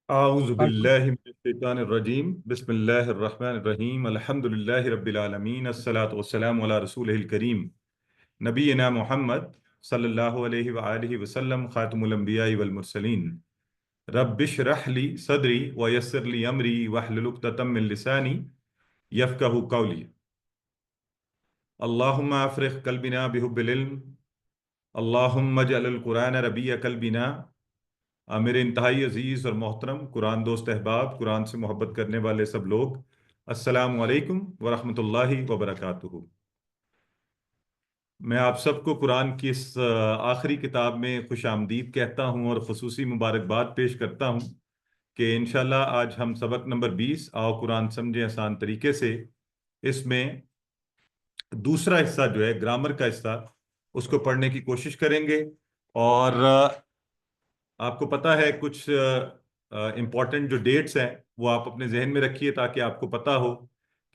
आऊज़ु बिल्लाहि मिनश्शैतानिर्रजीम बिस्मिल्लाहिर्रहमानिर्रहीम अल्हम्दुलिल्लाहि रब्बिल आलमीन अस्सलातु वस्सलामु अला रसूलिहिल करीम नबीना मुहम्मद सल्लल्लाहु अलैहि व आलिहि वसल्लम खातमुल अंबियाइ वल मुरसलीन रब्बिश्रह ली सदरी व यस्सिर ली अमरी वहलुल उक़दतम मिन लिसानी यफ़क़हू क़ौली। अल्लाहुम्मा अफ़रिग़ क़ल्बिना बिहुब्बिल इल्म अल्लाहुम्मा जअल कुरान रबीअ क़ल्बिना। मेरे इंतहाई अजीज़ और मोहतरम कुरान दोस्त अहबाब, कुरान से मोहब्बत करने वाले सब लोग, अस्सलामु अलैकुम वरहमतुल्लाहि वबरकातुहू। मैं आप सबको कुरान की इस आखिरी किताब में खुश आमदीद कहता हूँ और ख़ुसूसी मुबारकबाद पेश करता हूँ कि इंशाल्लाह आज हम सबक नंबर 20 आओ कुरान समझें आसान तरीके से, इसमें दूसरा हिस्सा जो है ग्रामर का हिस्सा, उसको पढ़ने की कोशिश करेंगे। और आपको पता है कुछ इम्पॉर्टेंट जो डेट्स हैं वो आप अपने जहन में रखिए ताकि आपको पता हो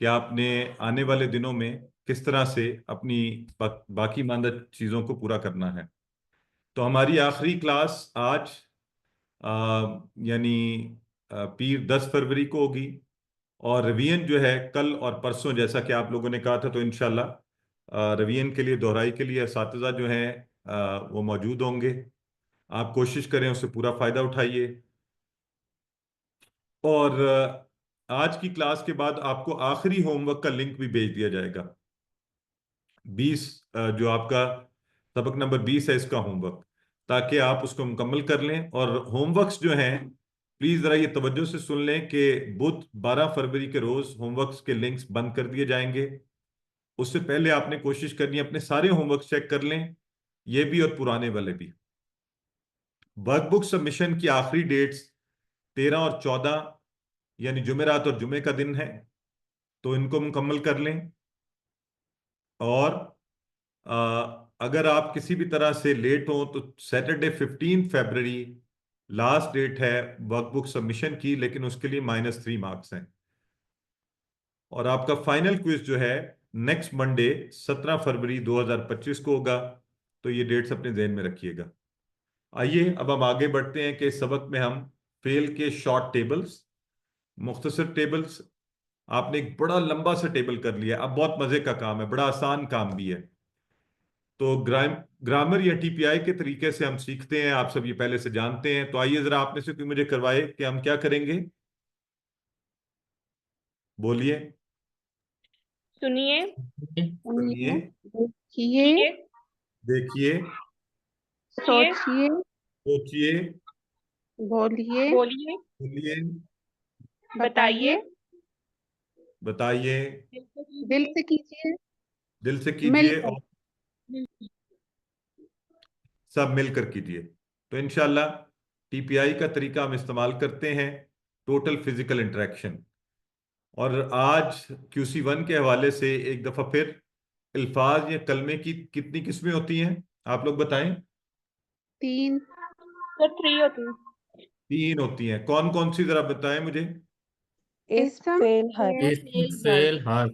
कि आपने आने वाले दिनों में किस तरह से अपनी बाकी मानदा चीज़ों को पूरा करना है। तो हमारी आखिरी क्लास आज यानी पीर 10 फरवरी को होगी और रिवीजन जो है कल और परसों, जैसा कि आप लोगों ने कहा था। तो इंशाल्लाह रिवीजन के लिए, दोहराई के लिए असातिज़ा जो हैं वो मौजूद होंगे। आप कोशिश करें, उससे पूरा फायदा उठाइए। और आज की क्लास के बाद आपको आखिरी होमवर्क का लिंक भी भेज दिया जाएगा। 20 जो आपका सबक नंबर 20 है, इसका होमवर्क, ताकि आप उसको मुकम्मल कर लें। और होमवर्क्स जो हैं प्लीज जरा ये तवज्जो से सुन लें कि बुध 12 फरवरी के रोज होमवर्क्स के लिंक्स बंद कर दिए जाएंगे। उससे पहले आपने कोशिश करनी है अपने सारे होमवर्क चेक कर लें, ये भी और पुराने वाले भी। वर्कबुक सबमिशन की आखिरी डेट्स 13 और 14 यानी जुमेरात और जुमे का दिन है, तो इनको मुकम्मल कर लें। और अगर आप किसी भी तरह से लेट हो तो सैटरडे 15 फरवरी लास्ट डेट है वर्कबुक सबमिशन की, लेकिन उसके लिए -3 मार्क्स हैं। और आपका फाइनल क्विज जो है नेक्स्ट मंडे 17 फरवरी 2025 को होगा। तो ये डेट्स अपने जहन में रखिएगा। आइए अब हम आगे बढ़ते हैं कि इस सबक में हम फेल के शॉर्ट टेबल्स, मुख्तसर टेबल्स, आपने एक बड़ा लंबा सा टेबल कर लिया। अब बहुत मजे का काम है, बड़ा आसान काम भी है। तो ग्रामर या टीपीआई के तरीके से हम सीखते हैं, आप सब ये पहले से जानते हैं। तो आइए जरा आप में से कोई मुझे करवाए कि हम क्या करेंगे, बोलिए। सुनिए, सुनिए, देखिए, देखिए, सोचिए, सोचिए, बोलिए, बोलिए, बोलिए, बताइए, बताइए, दिल से कीजिए, दिल से कीजिए मिलकर। और सब मिलकर कीजिए। तो इंशाल्लाह टीपीआई का तरीका हम इस्तेमाल करते हैं, टोटल फिजिकल इंटरेक्शन। और आज QC1 के हवाले से एक दफा फिर अल्फाज या कलमे की कितनी किस्में होती हैं, आप लोग बताएं। 3। सर 3 होती है। 3 होती हैं। कौन कौन सी, जरा बताएं मुझे। इसम, फेल हर इसम फेल हर्फ।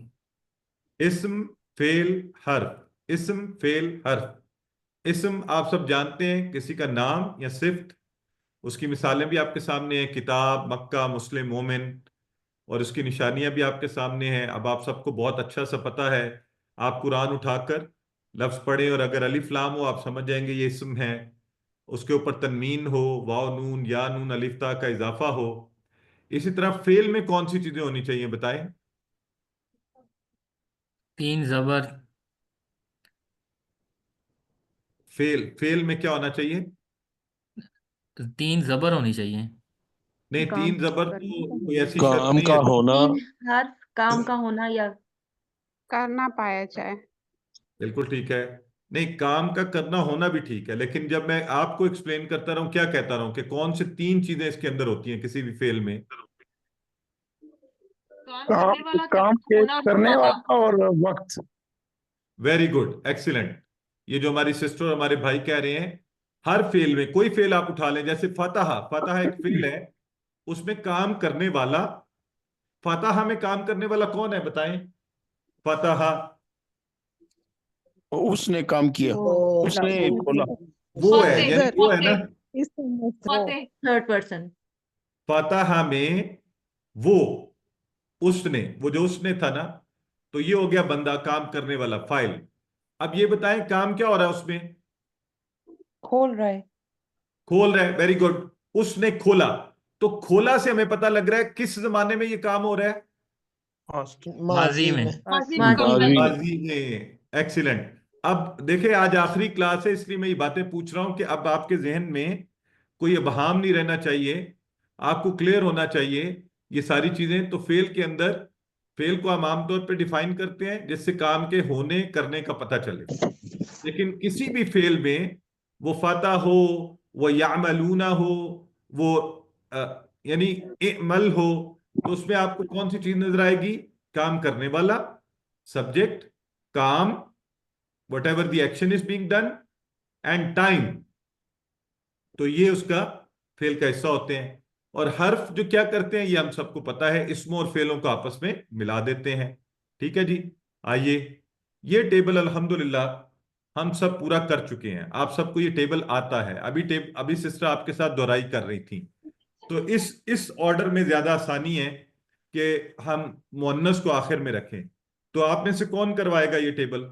इस्म, फेल, हर्फ। इस्म, फेल, हर्फ। इस्म आप सब जानते हैं, किसी का नाम या सिफ्त। उसकी मिसालें भी आपके सामने हैं, किताब, मक्का, मुस्लिम, मोमिन। और उसकी निशानियां भी आपके सामने हैं। अब आप सबको बहुत अच्छा सा पता है, आप कुरान उठाकर लफ्ज पढ़े और अगर अलिफ लाम हो आप समझ जाएंगे ये इस्म है। उसके ऊपर तनमीन हो, वाव नून या नून अलिफ ता का इजाफा हो। इसी तरह फेल में कौन सी चीजें होनी चाहिए, बताएं। 3 जबर। फेल में क्या होना चाहिए? तो 3 जबर होनी चाहिए। नहीं, काम 3 जबर करने तो का, कोई ऐसी शर्त काम नहीं का है। होना। 3 हर्फ काम का होना या करना पाया जाए। बिल्कुल ठीक है। नहीं, काम का करना होना भी ठीक है, लेकिन जब मैं आपको एक्सप्लेन करता रहूं, क्या कहता रहूं कि कौन से 3 चीजें इसके अंदर होती हैं किसी भी फेल में। काम करने काम वाला, काम के होना और करने मौका। वाला और वक्त। Very good, excellent. ये जो हमारी सिस्टर और हमारे भाई कह रहे हैं, हर फेल में, कोई फेल आप उठा लें, जैसे फतहा, फतहा एक फेल है, उसमें काम करने वाला, फतहा में काम करने वाला कौन है, बताएं। फतहा उसने काम किया, उसने खोला। वो है, फतेह, यानी वो है ना। फतेह, फतेह, थर्ड पर्सन। फतहा में वो, उसने, वो जो उसने था ना, तो ये हो गया बंदा, काम करने वाला, फाइल। अब ये बताएं काम क्या हो रहा है उसमें? खोल रहा है। खोल रहा है, वेरी गुड। उसने खोला, तो खोला से हमें पता लग रहा है किस जमाने में ये काम हो रहा है? माजी माजी में। में। माजी माजी में। में। माजी में। एक्सीलेंट। अब देखिए, आज आखिरी क्लास है, इसलिए मैं ये बातें पूछ रहा हूं कि अब आपके जहन में कोई इबहाम नहीं रहना चाहिए, आपको क्लियर होना चाहिए ये सारी चीजें। तो फेल के अंदर, फेल को हम आमतौर पर डिफाइन करते हैं जिससे काम के होने करने का पता चले, लेकिन किसी भी फेल में, वो फतह हो, वो यामलूना हो, वो यानी इमल हो, तो उसमें आपको कौन सी चीज नजर आएगी? काम करने वाला, सब्जेक्ट, काम, what ever the action is being done, and time. तो ये उसका फेल का हिस्सा होते हैं। और हर्फ जो क्या करते हैं ये हम सबको पता है, इसमों और फेलों को आपस में मिला देते हैं। ठीक है जी। आइए, ये टेबल अल्हम्दुलिल्लाह हम सब पूरा कर चुके हैं, आप सबको ये टेबल आता है। अभी सिस्टर आपके साथ दोहराई कर रही थी। तो इस ऑर्डर में ज्यादा आसानी है कि हम मुअन्नस को आखिर में रखें। तो आप में से कौन करवाएगा ये टेबल?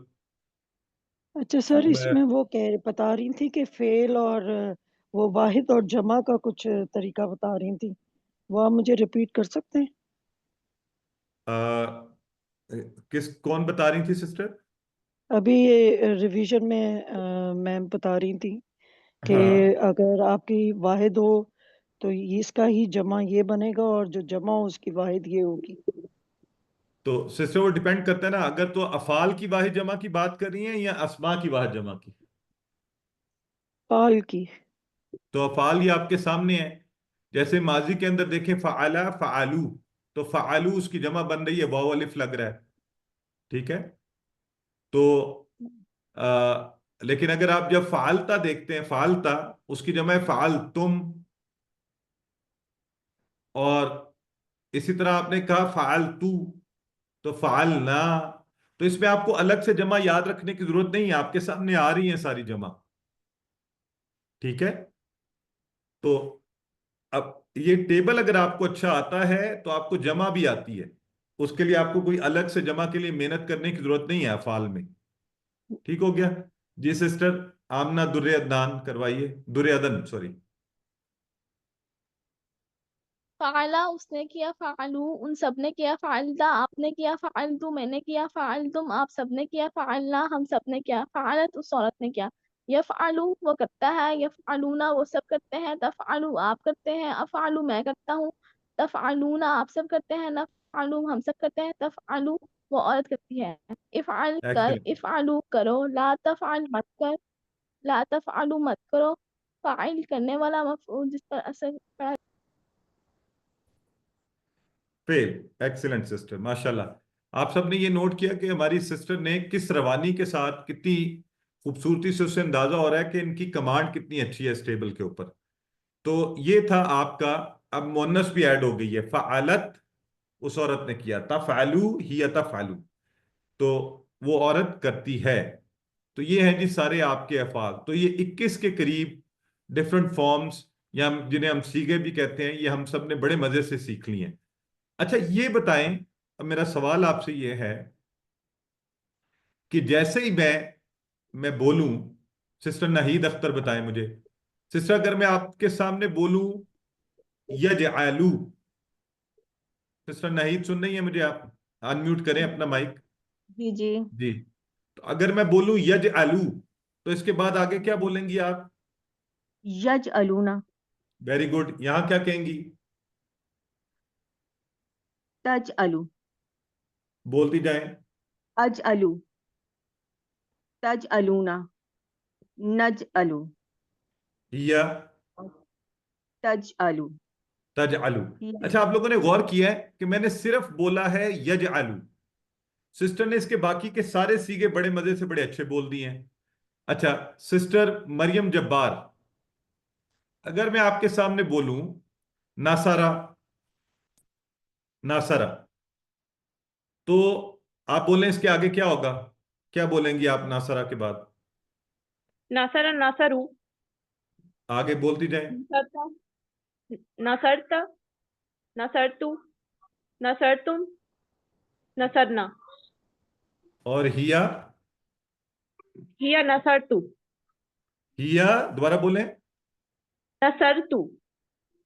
अच्छा सर, मैं इसमें वो कह बता रही थी कि फेल और वो वाहिद और जमा का कुछ तरीका बता रही थी, वो आप मुझे रिपीट कर सकते हैं? आ, कौन बता रही थी सिस्टर? अभी ये रिवीजन में मैम बता रही थी कि हाँ, अगर आपकी वाहिद हो तो इसका ही जमा ये बनेगा, और जो जमा हो उसकी वाहिद ये होगी। तो सिस्टर वो डिपेंड करता है ना, अगर तो अफाल की वाहिद जमा की बात कर रही हैं या अस्मा की वाहिद जमा की? पाल की। तो अफाल ये आपके सामने है। जैसे माजी के अंदर देखें, फ़अला फ़अलू, तो फ़अलू उसकी जमा बन रही है, वाव अलिफ लग रहा है। ठीक है। तो लेकिन अगर आप जब फ़ालता देखते हैं, फ़ालता उसकी जमा है फ़ाल तुम। और इसी तरह आपने कहा फ़ाल तू, तो फ़ाल ना। तो इसमें आपको अलग से जमा याद रखने की जरूरत नहीं है, आपके सामने आ रही है सारी जमा। ठीक है। तो अब ये टेबल अगर आपको अच्छा आता है तो आपको जमा भी आती है, उसके लिए आपको कोई अलग से जमा के लिए मेहनत करने की जरूरत नहीं है अफाल में। ठीक हो गया जी सिस्टर? आमना दुर्रे अदनान करवाइए, दुर्रे अदन सॉरी। फ़अला उसने किया, फ़अलू उन सब ने किया, फ़अलता आपने किया, फ़अलतु मैंने किया, फ़अलतुम आप सब ने किया, फ़अलना हम सब ने किया, फ़अलत उस औरत ने किया। यफ़अलु वो करता है, यफ़अलूना वो सब करते हैं, तफ़अलु आप करते हैं, अफ़अलु मैं करता हूँ, तफ़अलूना आप सब करते हैं, नफ़अलु हम सब करते हैं, तफ़अलु वो औरत करती है। इफ़अल कर, एक्सीलेंट। इफ़अलु करो, ला तफ़अल मत कर, ला तफ़अलु मत करो। फ़ाइल करने वाला मफ़ऊल जिस पर असर पड़ा। फेल। एक्सीलेंट सिस्टर, माशाल्लाह। आप सबने ये नोट किया कि हमारी सिस्टर ने किस रवानी के साथ, कितनी खूबसूरती से उससे अंदाजा हो रहा है कि इनकी कमांड कितनी अच्छी है इस टेबल के ऊपर। तो ये था आपका। अब मुअन्नस भी ऐड हो गई है, फ़अलत उस औरत ने किया, तफ़अलू हिय तफ़अलू, तो वो औरत करती है। तो ये हैं जी सारे आपके अफ़ाल। तो ये 21 के करीब डिफरेंट फॉर्म्स, या जिन्हें हम सीगे भी कहते हैं, ये हम सब ने बड़े मजे से सीख ली हैं। अच्छा ये बताएं, अब मेरा सवाल आपसे ये है कि जैसे ही मैं बोलूं, सिस्टर नाहीद अख्तर बताएं मुझे, सिस्टर अगर मैं आपके सामने बोलूं यजअलू, सिस्टर नाहीद सुन रही है मुझे? आप अनम्यूट करें अपना माइक। जी जी। जी। तो अगर मैं बोलूं यजअलू, तो इसके बाद आगे क्या बोलेंगी आप? यज अलूना। Very good. यहां क्या कहेंगी? तज अलू। बोलती जाएं। अज अलू। तज अलूना। नज अलू। या तज अलू। तजअलू। ये- अच्छा, आप लोगों ने गौर किया है कि मैंने सिर्फ बोला है यजअलू, सिस्टर ने इसके बाकी के सारे सीगे बड़े मजे से बड़े अच्छे बोल दिए हैं। अच्छा, सिस्टर मरियम जब्बार, अगर मैं आपके सामने बोलूं नासारा, नासारा, तो आप बोलें इसके आगे क्या होगा? क्या बोलेंगी आप नासारा के बाद? नसर नसरु, आगे बोलती जाएं। नसरता, नसरता, नसरतु, नसरतुम, नसरना। और हिया, हिया नसरतु, हिया दोबारा बोले। नसरतु।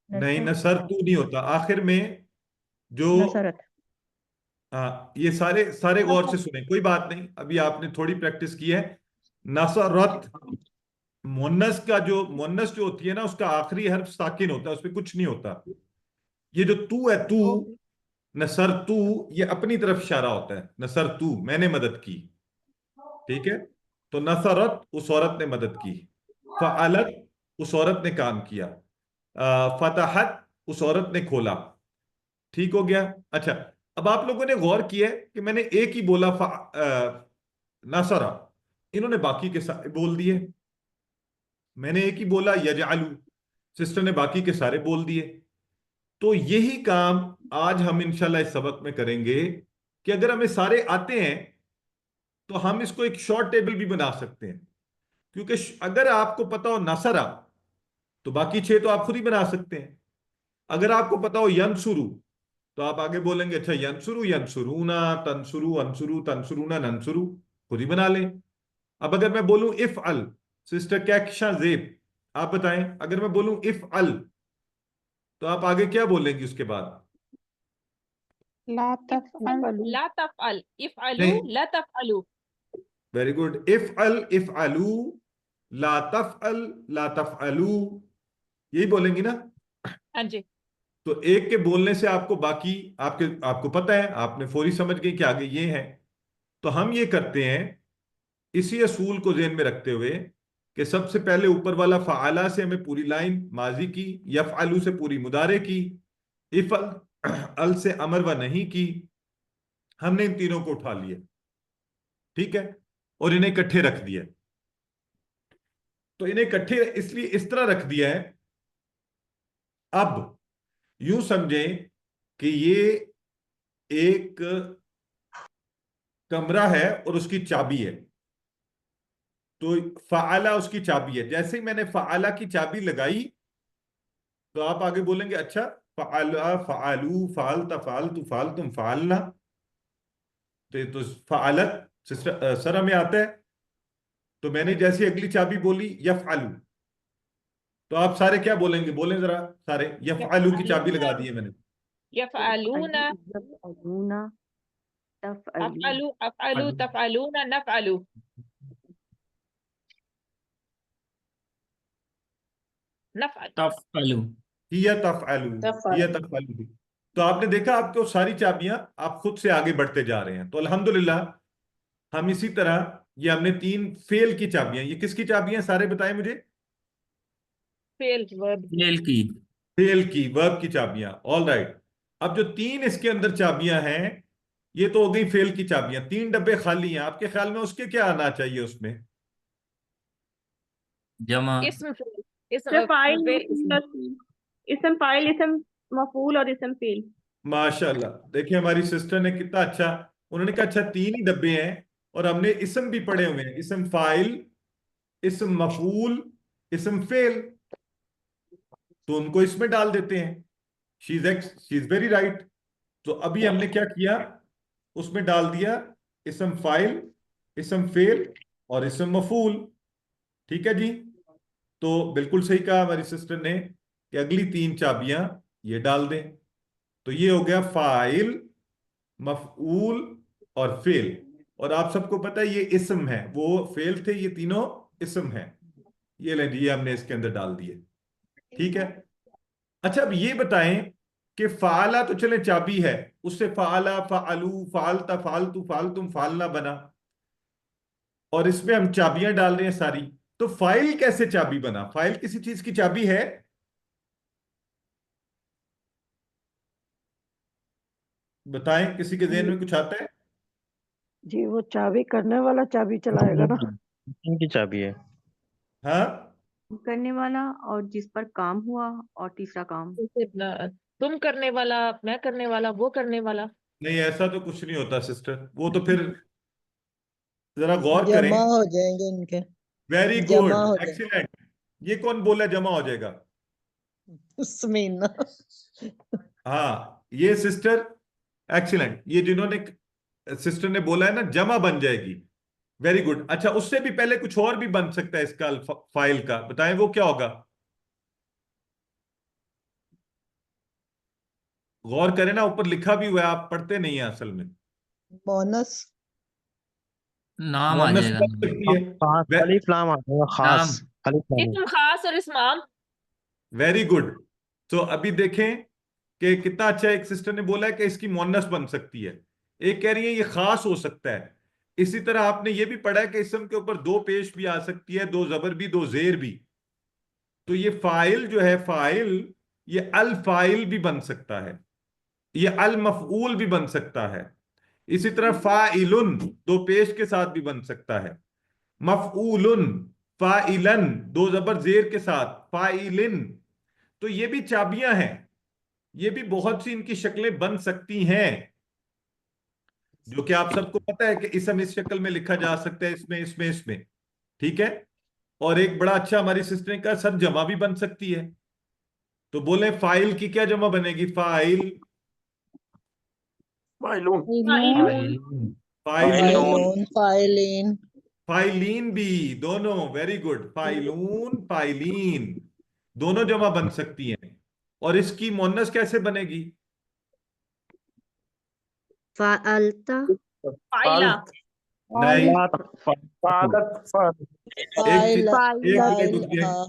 नहीं, नसर तू नहीं होता आखिर में जो। नसरत। हाँ, ये सारे सारे गौर से सुने, कोई बात नहीं, अभी आपने थोड़ी प्रैक्टिस की है। नसरत मुन्नस का जो मुन्नस जो होती है ना, उसका आखिरी हर्फ साकिन होता है, उसमें कुछ नहीं होता। ये जो तू है, तू, नसर तू, ये अपनी तरफ इशारा होता है। नसर तू, मैंने मदद की, ठीक है। तो नसरत, उस औरत ने मदद की। फ़अलत, उस औरत ने काम किया। फतहत, उस औरत ने खोला। ठीक हो गया। अच्छा, अब आप लोगों ने गौर किया है कि मैंने एक ही बोला नसरा, इन्होंने बाकी के सारे बोल दिए। मैंने एक ही बोला यजअलू, सिस्टर ने बाकी के सारे बोल दिए। तो यही काम आज हम इंशाल्लाह इस सबक में करेंगे कि अगर हमें सारे आते हैं तो हम इसको एक शॉर्ट टेबल भी बना सकते हैं। क्योंकि अगर आपको पता हो नसरा, तो बाकी 6 तो आप खुद ही बना सकते हैं। अगर आपको पता हो यंसुरु, तो आप आगे बोलेंगे अच्छा यंसुरु, यंसुरूना, तंसुरु, अंसुरु, तंसुरूना, नंसुरु, खुद ही बना लें। अब अगर मैं बोलूं इफ अल, सिस्टर कैक्शा जेब, आप बताएं, अगर मैं बोलूं इफ अल, तो आप आगे क्या बोलेंगी उसके बाद? ला तफ़अल। ला तफ़अल, इफ़अलू, नहीं, ला तफ़अलू। Very good. इफ अल, इफ अलू, ला तफअल, ला तफअलू, यही बोलेंगी ना। हाँ जी। तो एक के बोलने से आपको बाकी आपको पता है, आपने फौरी समझ गई कि आगे ये है। तो हम ये करते हैं इसी असूल को ज़हन में रखते हुए कि सबसे पहले ऊपर वाला फ़अला से हमें पूरी लाइन माजी की, यफ़अलू से पूरी मुदारे की, इफ अल से अमर व नहीं की। हमने इन तीनों को उठा लिया, ठीक है, और इन्हें इकट्ठे रख दिया। तो इन्हें इकट्ठे इसलिए इस तरह रख दिया है। अब यूं समझें कि ये एक कमरा है और उसकी चाबी है। तो फ़अला उसकी चाबी है। जैसे ही मैंने फ़अला की चाबी लगाई, तो आप आगे बोलेंगे अच्छा फ़अला, फ़अलू, फ़अलता, फ़अलतु, फ़अलतुम, फ़अलना। तो फ़अलत सिस्टर सर में आता है। तो मैंने जैसे अगली चाबी बोली यफ़अलू, तो आप सारे क्या बोलेंगे? बोलें जरा सारे। यफ़अलू की चाबी लगा दी है मैंने। यफ़अलूना, यफ़अलूना, तफ़अलू, अफ़अलू, अफ़अलू, तफ़अलूना, नफ़अलू। नफ़अल। तफ़अलू। हिया तफ़अलू, हिया तफ़अलू। तो आपने देखा, आपको सारी चाबियां आप खुद से आगे बढ़ते जा रहे हैं। तो अल्हम्दुलिल्लाह हम इसी तरह, ये हमने 3 फेल की चाबियां, ये किसकी चाबियां सारे बताएं मुझे? Fail verb. फेल की। फेल की, वर्ब की चाबियां। All right. अब जो 3 इसके अंदर चाबियां हैं, ये तो हो गई फेल की चाबियां। 3 डब्बे खाली हैं, आपके ख्याल में उसके क्या आना चाहिए उसमें? जमा। इस्म फेल, इस्म फाइल, फेल, इसम फाइल, इसम मफूल और इसम फेल। माशाल्लाह, देखिए हमारी सिस्टर ने कितना अच्छा, उन्होंने कहा अच्छा 3 ही डब्बे हैं और हमने इसम भी पढ़े हुए हैं, इसम फाइल, इसम मफूल, इसम फेल, तो उनको इसमें डाल देते हैं। She is very right. तो अभी हमने क्या किया, उसमें डाल दिया इसम फाइल, इसम फेल और इसम मफूल। ठीक है जी। तो बिल्कुल सही कहा हमारी सिस्टर ने कि अगली 3 चाबियां ये डाल दें। तो ये हो गया फाइल, मफऊल और फेल। और आप सबको पता है ये इसम है, वो फेल थे, ये तीनों इसम है। ये ले जी, हमने इसके अंदर डाल दिए। ठीक है। अच्छा, अब ये बताएं कि फाला तो चले चाबी है, उससे फाला, फालू, फालता, फालतू, फालतुम, फालना बना, और इसमें हम चाबियां डाल रहे हैं सारी। तो फाइल कैसे चाबी बना? फाइल किसी चीज की चाबी है? बताएं, किसी के ज़हन जी में कुछ आता है? जी, वो चाबी करने वाला चाबी चलाएगा ना। की चाबी है। हाँ, करने वाला, और जिस पर काम हुआ, और तीसरा काम। तुम करने वाला, मैं करने वाला, वो करने वाला। नहीं, ऐसा तो कुछ नहीं होता सिस्टर, वो तो फिर जरा गौर करें। जमा हो जाएंगे इनके, वेरी जमा गुड, हो जाएंगे एक्सीलेंट। ये कौन बोला जमा हो जाएगा? उसमें ना। हाँ ये सिस्टर, एक्सीलेंट, ये जिन्होंने सिस्टर ने बोला है ना जमा बन जाएगी, वेरी गुड। अच्छा उससे भी पहले कुछ और भी बन सकता है इसका फाइल का, बताएं वो क्या होगा? गौर करें ना, ऊपर लिखा भी हुआ है, आप पढ़ते नहीं है असल में। बोनस। नाम आ मोनस जाएगा। बन सकती है। खास अलिफ लाम आ जाएगा, खास नाम, अलिफ लाम। इसम खास और इसमाम। Very good. तो अभी देखें कि कितना अच्छा, एक सिस्टर ने बोला है कि इसकी मोनस बन सकती है, एक कह रही है ये खास हो सकता है। इसी तरह आपने ये भी पढ़ा है कि इसम के ऊपर दो पेश भी आ सकती है, दो जबर भी, दो जेर भी। तो ये फाइल जो है, फाइल, ये अल फाइल भी बन सकता है, ये अल मफऊल भी बन सकता है। इसी तरह फाइलुन दो पेश के साथ भी बन सकता है, मफऊलुन, फाइलन दो जबर जेर के साथ, फाइलिन। तो ये भी चाबियां हैं, ये भी बहुत सी इनकी शक्लें बन सकती हैं, जो कि आप सबको पता है कि इसम इस शक्ल में लिखा जा सकता है, इसमें इसमें इसमें, ठीक है। और एक बड़ा अच्छा हमारी सिस्टर ने कहा सर जमा भी बन सकती है, तो बोले फाइल की क्या जमा बनेगी? फाइल, माइलून। फाइल। फाइलून, फाइलून, फाइलिन। फाइलीन भी, दोनों, वेरी गुड, फाइलून फाइलीन, दोनों जमा बन सकती हैं। और इसकी मोन्नस कैसे बनेगी? फालता। फाइला। नहीं, फालत, एक फाइल, एक मिनट फाइल, रुकिए। हाँ।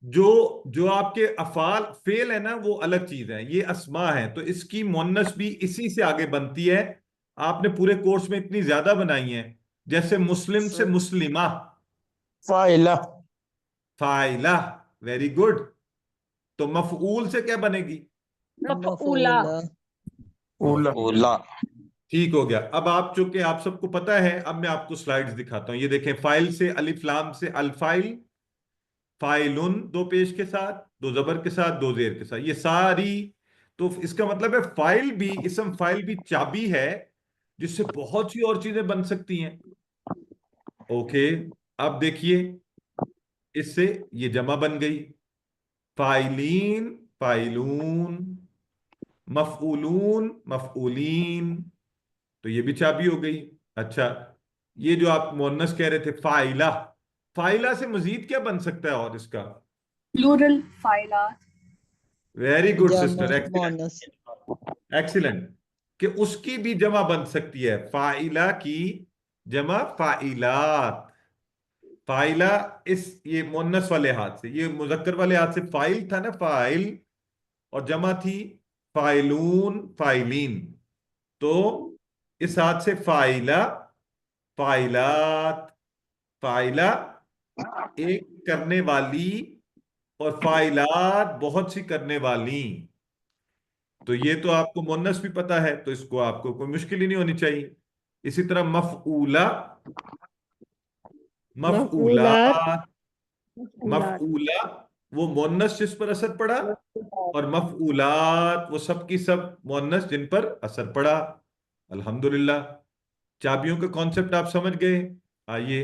जो जो आपके अफाल फेल है ना, वो अलग चीज है, ये अस्मा है, तो इसकी मोन्नस भी इसी से आगे बनती है। आपने पूरे कोर्स में इतनी ज्यादा बनाई है, जैसे मुस्लिम से मुस्लिमा, फाइला। Phyla, very good. तो मफऊल से क्या बनेगी? मफऊला। उला। ओला। ठीक हो गया। अब आप, चूंकि आप सबको पता है, अब मैं आपको स्लाइड्स दिखाता हूं। ये देखें, फाइल से अलिफ लाम से अल फाइल, फाइलुन दो पेश के साथ, दो जबर के साथ, दो जेर के साथ, ये सारी। तो इसका मतलब है फाइल भी, इसम फाइल भी चाबी है, जिससे बहुत सी और चीजें बन सकती हैं। ओके, अब देखिए, इससे ये जमा बन गई, फाइलीन फाइलून, मफऊलून मफऊलीन, तो ये भी चाबी हो गई। अच्छा, ये जो आप मोन्नस कह रहे थे फाइला, फाइला से मजीद क्या बन सकता है और इसका? प्लूरल फाइलात। वेरी गुड जमा, सिस्टर, एक्सीलेंट, बोनस। एक्सीलेंट, कि उसकी भी जमा बन सकती है, फाइला की जमा फाइलात। फाइला, इस ये मोन्नस वाले हाथ से, ये मुजक्कर वाले हाथ से फाइल था ना, फाइल, और जमा थी फाइलून फाइलीन। तो इस हाथ से फाइला, फाइलात, फाइला एक करने वाली, और फाइलात बहुत सी करने वाली। तो ये तो आपको मोन्नस भी पता है, तो इसको आपको कोई मुश्किल ही नहीं होनी चाहिए। इसी तरह मफऊला, मफऊलात। मफऊलात, मफऊला वो मोन्नस जिस पर असर पड़ा, और मफऊलात वो सब की सब मोन्नस जिन पर असर पड़ा। अल्हम्दुलिल्लाह, चाबियों का कॉन्सेप्ट आप समझ गए। आइए,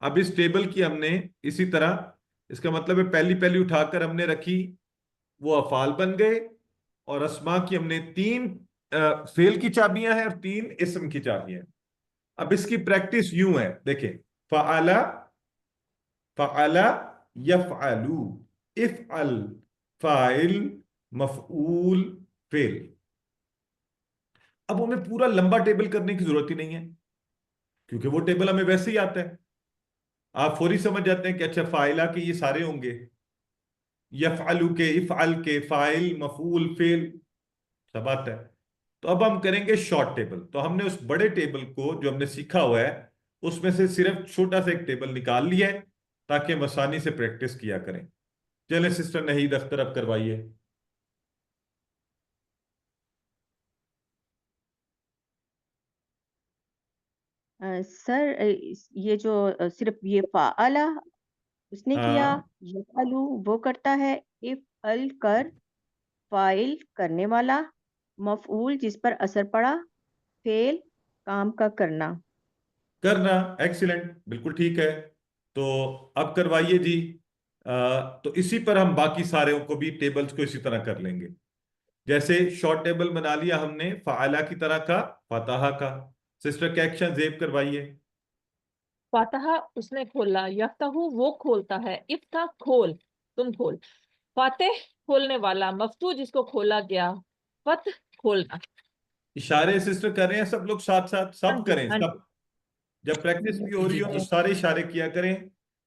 अब इस टेबल की हमने इसी तरह, इसका मतलब है पहली पहली उठाकर हमने रखी, वो अफाल बन गए। और अस्मा की हमने तीन फेल की चाबियां हैं और तीन इस्म की चाबियां हैं। अब इसकी प्रैक्टिस यूं है, देखें, फ़अला, फ़अला, यफ़अलू, इफ़अल, फ़ाइल, मफ़ऊल, फेल। अब हमें पूरा लंबा टेबल करने की जरूरत ही नहीं है, क्योंकि वो टेबल हमें वैसे ही आता है। आप फौरी समझ जाते हैं कि अच्छा फाइला के ये सारे होंगे, यफ़अलू के, इफ़अल के, फाइल, मफ़ऊल, फेल, सब आता है। तो अब हम करेंगे शॉर्ट टेबल। तो हमने उस बड़े टेबल को जो हमने सीखा हुआ है, उसमें से सिर्फ छोटा सा एक टेबल निकाल लिया है, ताकि हम आसानी से प्रैक्टिस किया करें। चलें सिस्टर नहीद अख्तर, अब करवाइए। सर ये जो सिर्फ ये फाअला उसने किया, हाँ, यफअलु वो करता है, इफ अल कर, फाइल करने वाला, मफऊल जिस पर असर पड़ा, फेल काम का करना। करना, एक्सीलेंट, बिल्कुल ठीक है। तो अब करवाइए जी। तो इसी पर हम बाकी सारे को भी टेबल्स को इसी तरह कर लेंगे। जैसे शॉर्ट टेबल बना लिया हमने फ़ाअला की तरह का, फतहा का। सिस्टर के एक्शन ज़ेब करवाइए। फातहा उसने खोला, यफ्ताहू वो खोलता है, इफ्ता खोल, तुम खोल। फातेह खोलने वाला, मफ्तू जिसको खोला गया, फत खोलना। इशारे सिस्टर कर रहे हैं सब लोग, साथ साथ हाँ सब जी, करें हाँ सब। जी। जब प्रैक्टिस भी हो रही जी हो तो जी। सारे इशारे किया करें,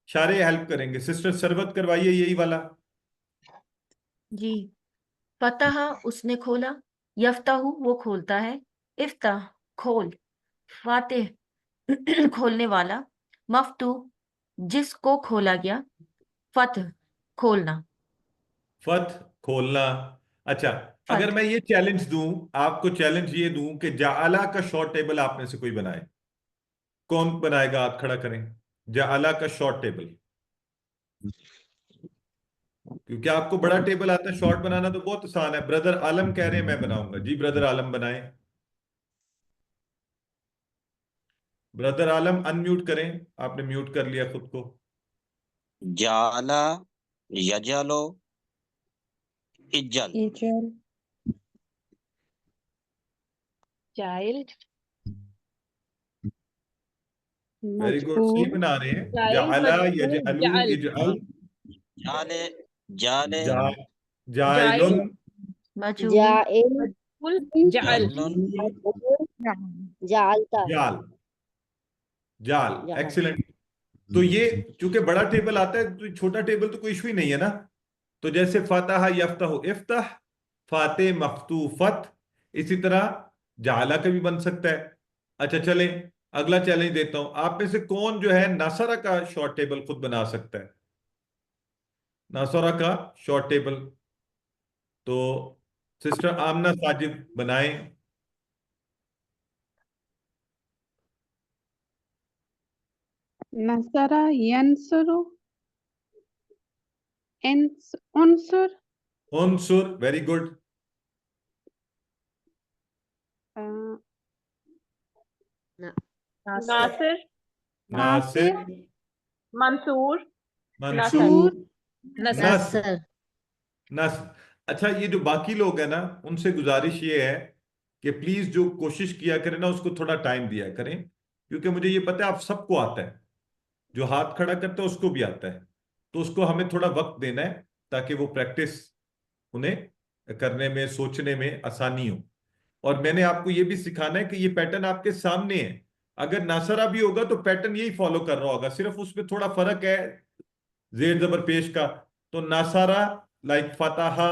इशारे हेल्प करेंगे। सिस्टर सरबत करवाइए यही वाला। जी। फतहा उसने खोला, यफ्ताहू वो खोलता है, इफ्ताह खोल, फातिह खोलने वाला, मफ्तू जिसको खोला गया, फतह खोलना। फत खोलना। अच्छा, अगर फत मैं ये चैलेंज दूं, आपको चैलेंज ये दूं कि जाअला का शॉर्ट टेबल आप में से कोई बनाए, कौन बनाएगा? हाथ खड़ा करें। जाअला का शॉर्ट टेबल। क्योंकि आपको बड़ा टेबल आता है, शॉर्ट बनाना तो बहुत आसान है। ब्रदर आलम कह रहे हैं मैं बनाऊंगा। जी ब्रदर आलम बनाएं। ब्रदर आलम अनम्यूट करें, आपने म्यूट कर लिया खुद को। जाला, यजालो, इज्जल। इजल, चाइल्ड, वेरी गुड, सही मजबूर, बना रहे हैं। चाइल्ड, जाअला, मजबूर, यजअलू, जाल, इजअल, जाले, जाले, जा, जाइल, जाइलुन, मजूल, जाइल, मजबूल, जाल। जाइलुन, जालता, जाल, जाल। जाल, एक्सीलेंट। तो ये चूंकि बड़ा टेबल आता है तो छोटा टेबल तो कोई इशू ही नहीं है ना। तो जैसे फतह यफ्तहु इफ्तह, फाते मफ्तू फत, इसी तरह जाला का भी बन सकता है। अच्छा चलें, अगला चैलेंज देता हूं। आप में से कौन जो है नासरा का शॉर्ट टेबल खुद बना सकता है? नासरा का शॉर्ट टेबल तो सिस्टर आमना साजिद बनाएं। नसरा, यंसुरु, उनसुर, उनसुर, वेरी गुड। अ, नासिर, नासिर, नासिर, मंसूर, मंसूर, नसर, नसर, नस्र, नस्र। अच्छा, ये जो बाकी लोग हैं ना, उनसे गुजारिश ये है कि प्लीज जो कोशिश किया करें ना उसको थोड़ा टाइम दिया करें, क्योंकि मुझे ये पता है आप सबको आता है। जो हाथ खड़ा करता है उसको भी आता है, तो उसको हमें थोड़ा वक्त देना है ताकि वो प्रैक्टिस उन्हें करने में, सोचने में आसानी हो। और मैंने आपको ये भी सिखाना है कि ये पैटर्न आपके सामने है। अगर नासरा भी होगा तो पैटर्न यही फॉलो कर रहा होगा, सिर्फ उसमें थोड़ा फर्क है जेर जबर पेश का। तो नासारा लाइक फताहा,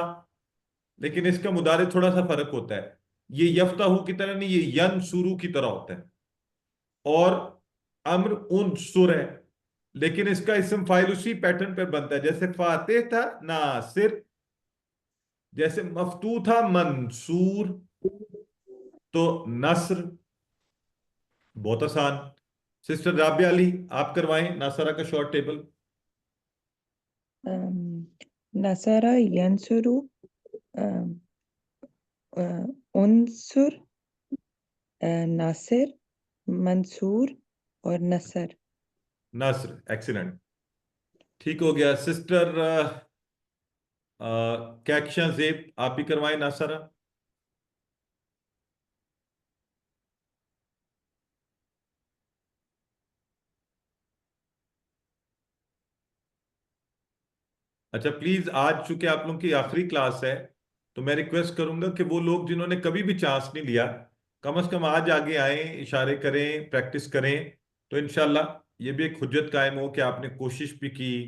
लेकिन इसका मुदारे थोड़ा सा फर्क होता है। ये यफ्ताहू की तरह नहीं, ये यन शुरू की तरह होता है। और अम्र उन सुर है, लेकिन इसका इस्म फाइल उसी पैटर्न पर बनता है। जैसे फातेह था नासिर, जैसे मफतू था मंसूर, तो नस्र। बहुत आसान। सिस्टर राबिया अली, आप करवाएं नासरा का शॉर्ट टेबल। नसरा यंसुरु, अम, अ, उनसुर, नासिर, मंसूर और नसर। नस्र, एक्सीलेंट, ठीक हो गया। सिस्टर कैक्शा जेब, आप ही करवाएं नासरा। अच्छा प्लीज, आज चूंकि आप लोगों की आखिरी क्लास है तो मैं रिक्वेस्ट करूंगा कि वो लोग जिन्होंने कभी भी चांस नहीं लिया, कम से कम आज आगे आए, इशारे करें, प्रैक्टिस करें। तो इंशाल्लाह ये भी एक हुज्जत कायम हो कि आपने कोशिश भी की,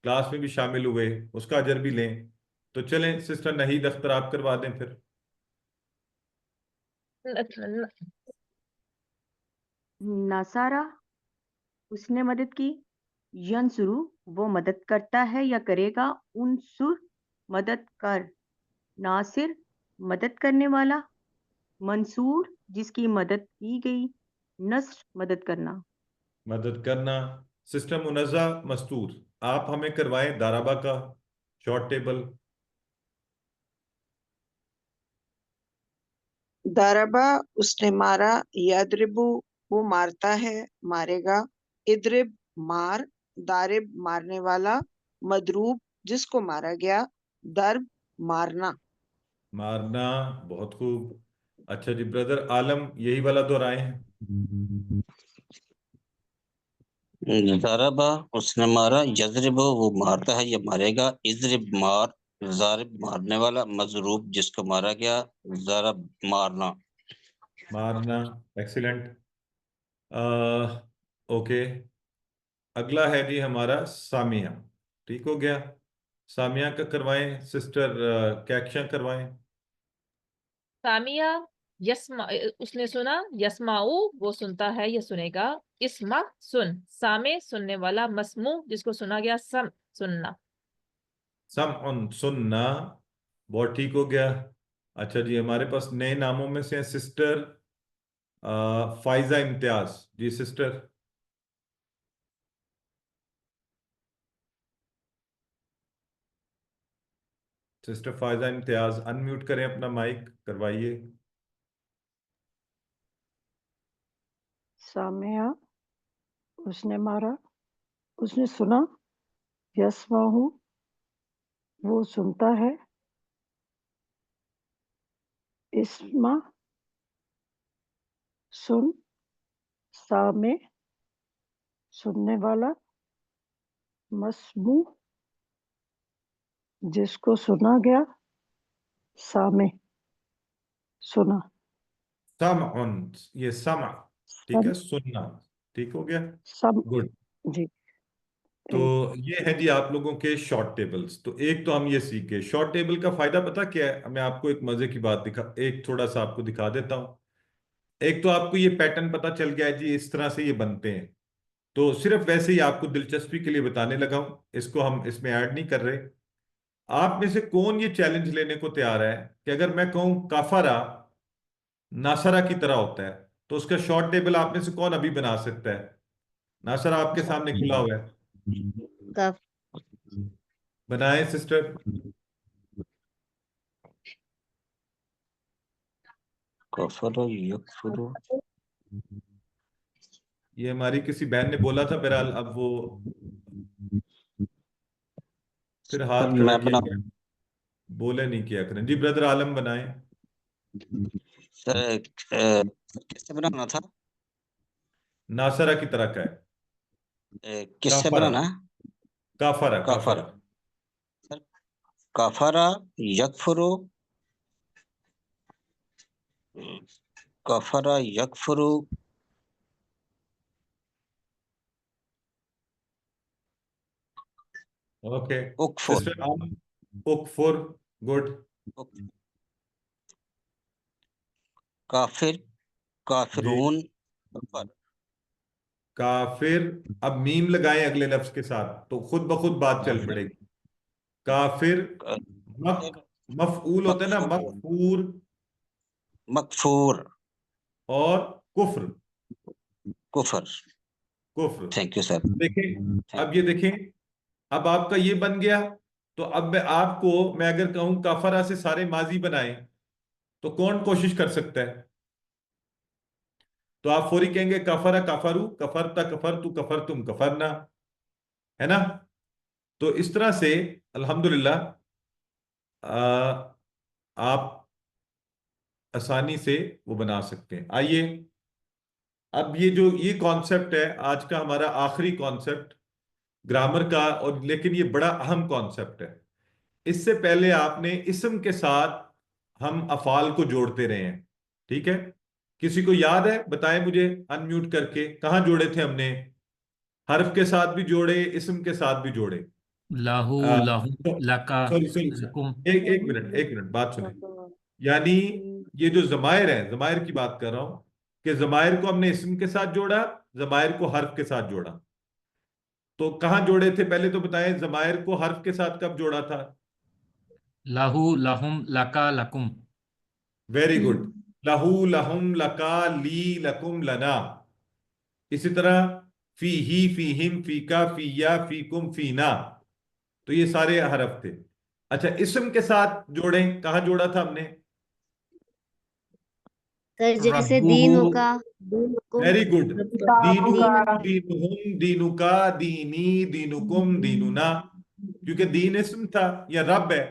क्लास में भी शामिल हुए, उसका अजर भी लें। तो चलें सिस्टर नहीद अख्तर, आप करवा दें फिर। नसारा उसने मदद की, यंसुरु वो मदद करता है या करेगा, उनसुर मदद कर, नासिर मदद करने वाला, मंसूर जिसकी मदद की गई, नस्र मदद करना। मदद करना। सिस्टर मुनज़्ज़ा मस्तूर, आप हमें करवाएं दाराबा का शॉर्ट टेबल। दरबा उसने मारा, यदरिबु वो मारता है, मारेगा, इद्रिब मार, दारिब मारने वाला, मदरूब जिसको मारा गया, दर्ब मारना। मारना, बहुत खूब। अच्छा जी, ब्रदर आलम यही वाला दोहराए हैं। ज़रबा उसने मारा, यज़रिबु वो मारता है या मारेगा, इज़रिब मार, ज़ारिब मारने वाला, मज़रूब जिसको मारा गया, ज़रब मारना। मारना, एक्सीलेंट। ओके, अगला है जी हमारा सामिया। ठीक हो गया, सामिया का करवाएं सिस्टर, क्या एक्शन करवाएं। सामिया यस्मा उसने सुना, यस्माऊ वो सुनता है या सुनेगा, इस्मा सुन, सामे सुनने वाला, मस्मू जिसको सुना गया, सम सुनना। सम सुनना, बहुत ठीक हो गया। अच्छा जी, हमारे पास नए नामों में से सिस्टर फाइजा इम्तियाज। जी sister. Sister Faiza Imtiaz, unmute करें अपना माइक, करवाइए। सामिया उसने मारा, उसने सुना, यस्माहु वो सुनता है, इस्मा सुन, सामे सुनने वाला, मस्मू जिसको सुना गया, सामे सुना। सम, ये सम, ठीक सम है, सुनना। ठीक हो गया, सम गुड। जी, तो थैंक ये है जी आप लोगों के शॉर्ट टेबल्स। तो एक तो हम ये सीखे, शॉर्ट टेबल का फायदा पता क्या है, मैं आपको एक मजे की बात दिखा, एक थोड़ा सा आपको दिखा देता हूँ। एक तो आपको ये पैटर्न पता चल गया है जी, इस तरह से ये बनते हैं। तो सिर्फ वैसे ही आपको दिलचस्पी के लिए बताने लगा हूं, इसको हम इसमें ऐड नहीं कर रहे। आप में से कौन ये चैलेंज लेने को तैयार है कि अगर मैं कहूं काफारा नासरा की तरह होता है, तो उसका शॉर्ट टेबल आप में से कौन अभी बना सकता है। नासरा आपके सामने खुला हुआ है, कफ बनाए सिस्टर। कफर यकफुर, ये हमारी किसी बहन ने बोला था, बहरहाल अब वो फिर हाथ खड़ा मैं किया बना। गया, बोले नहीं किया करें जी। ब्रदर आलम बनाए। सर किससे बनाना था? नासरा की तरह का है, किससे काफरा, बनाना है? काफरा काफर, काफरा। सर कफरा यकफुरु, कफरा यकफुरु, ओके उकफुर, सिस्टर आलम, उकफुर, गुड। काफिर, जी, काफिरून, कफर, काफिर। अब मीम लगाएं अगले लफ्ज के साथ तो खुद ब खुद बात चल काफिर, पड़ेगी। काफिर, काफिर, मफऊल होता है ना, मकफूर, मकफूर। मकफूर, और कुफ्र, कुफर। कुफ्र। Thank you sir. देखें, अब ये देखें, अब आपका ये बन गया। तो अब मैं अगर कहूं काफरा से सारे माजी बनाए, तो कौन कोशिश कर सकता है। तो आप फौरी कहेंगे कफरा कफरू, कफरता कफर तू, कफर तुम कफरना, है ना। तो इस तरह से अल्हम्दुलिल्लाह आप आसानी से वो बना सकते हैं। आइए, अब ये कॉन्सेप्ट है आज का हमारा आखिरी कॉन्सेप्ट ग्रामर का, और लेकिन ये बड़ा अहम कॉन्सेप्ट है। इससे पहले आपने इस्म के साथ हम अफाल को जोड़ते रहे हैं, ठीक है। किसी को याद है, बताएं मुझे अनम्यूट करके, कहाँ जोड़े थे हमने। हर्फ के साथ भी जोड़े, इस्म के साथ भी जोड़े। लाहू लाहू लका सॉरी सॉरी, लकुम। एक मिनट बात सुने। यानी ये जो जमायर है, जमायर की बात कर रहा हूं, कि जमायर को हमने इस्म के साथ जोड़ा, जमायर को हर्फ के साथ जोड़ा। तो कहाँ जोड़े थे पहले तो बताएं, जमायर को हर्फ के साथ कब जोड़ा था। लाहू लाहुम लका लकुम। Very good. लहू लहुम लका ली लकुम लना। इसी तरह फी ही फी हिम फीका फीया फीकुम फीना। तो ये सारे हरफ थे। अच्छा, इस्म के साथ जोड़ें, कहाँ जोड़ा था हमने। सर जैसे रब्बुहु दीन का वेरी गुड। दीनू, दीन दीनुहुम दीनुका, दीनी, दीनुकुम, दीनुना। क्योंकि दीन इस्म था या रब है,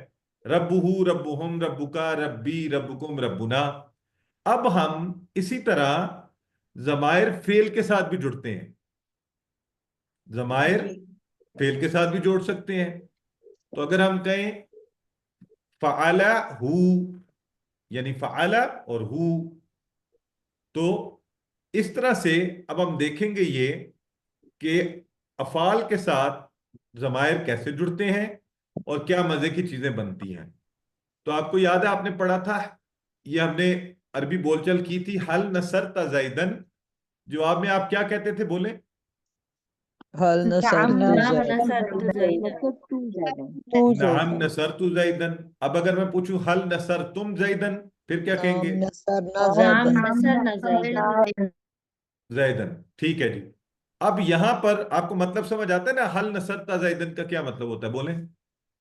रब्बुहु, रब्बुहुम, रब्बुका, रब्बी, रब्बुकुम, रब्बुना। अब हम इसी तरह जमायर फेल के साथ भी जुड़ते हैं, जमायर फेल के साथ भी जोड़ सकते हैं। तो अगर हम कहें फ़अला हु, यानी फ़अला और हु, तो इस तरह से अब हम देखेंगे ये कि अफ़ाल के साथ ज़मायर कैसे जुड़ते हैं और क्या मजे की चीजें बनती हैं। तो आपको याद है आपने पढ़ा था, ये हमने अरबी बोलचाल की थी, हल नसरता ज़ैदन, जवाब में आप क्या कहते थे, बोले? हल नसरतु नाम नसरतु ज़ैदन। अब अगर मैं पूछूं हल नसर तुम ज़ैदन, फिर क्या कहेंगे? ज़ैदन। ठीक है जी। अब यहां पर आपको मतलब समझ आता है ना, हल नसरता ज़ैदन का क्या मतलब होता है, बोले?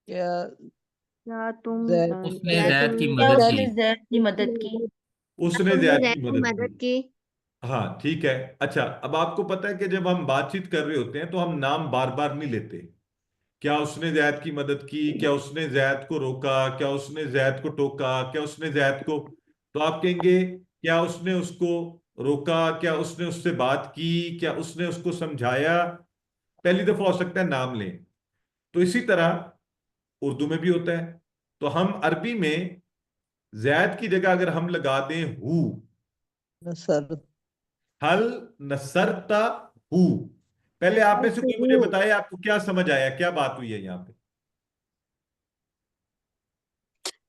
क्या तुम उसने ज़ैद की मदद की। ज़ैद की मदद की। उसने ज़ैद की मदद की। हाँ ठीक है। अच्छा, अब आपको पता है कि जब हम बातचीत कर रहे होते हैं तो हम नाम बार बार नहीं लेते। क्या उसने ज़ैद की मदद की, क्या उसने ज़ैद को रोका, क्या उसने ज़ैद को टोका, क्या उसने ज़ैद को, तो आप कहेंगे क्या उसने उसको रोका, क्या उसने उससे बात की, क्या उसने उसको समझाया। पहली दफा हो सकता है नाम लें। तो इसी तरह उर्दू में भी होता है। तो हम अरबी में ज़ैद की जगह अगर हम लगा दें हु, नसर हल नसरता हु, पहले आप में से कोई मुझे बताए आपको क्या समझ आया, क्या बात हुई है यहाँ पे?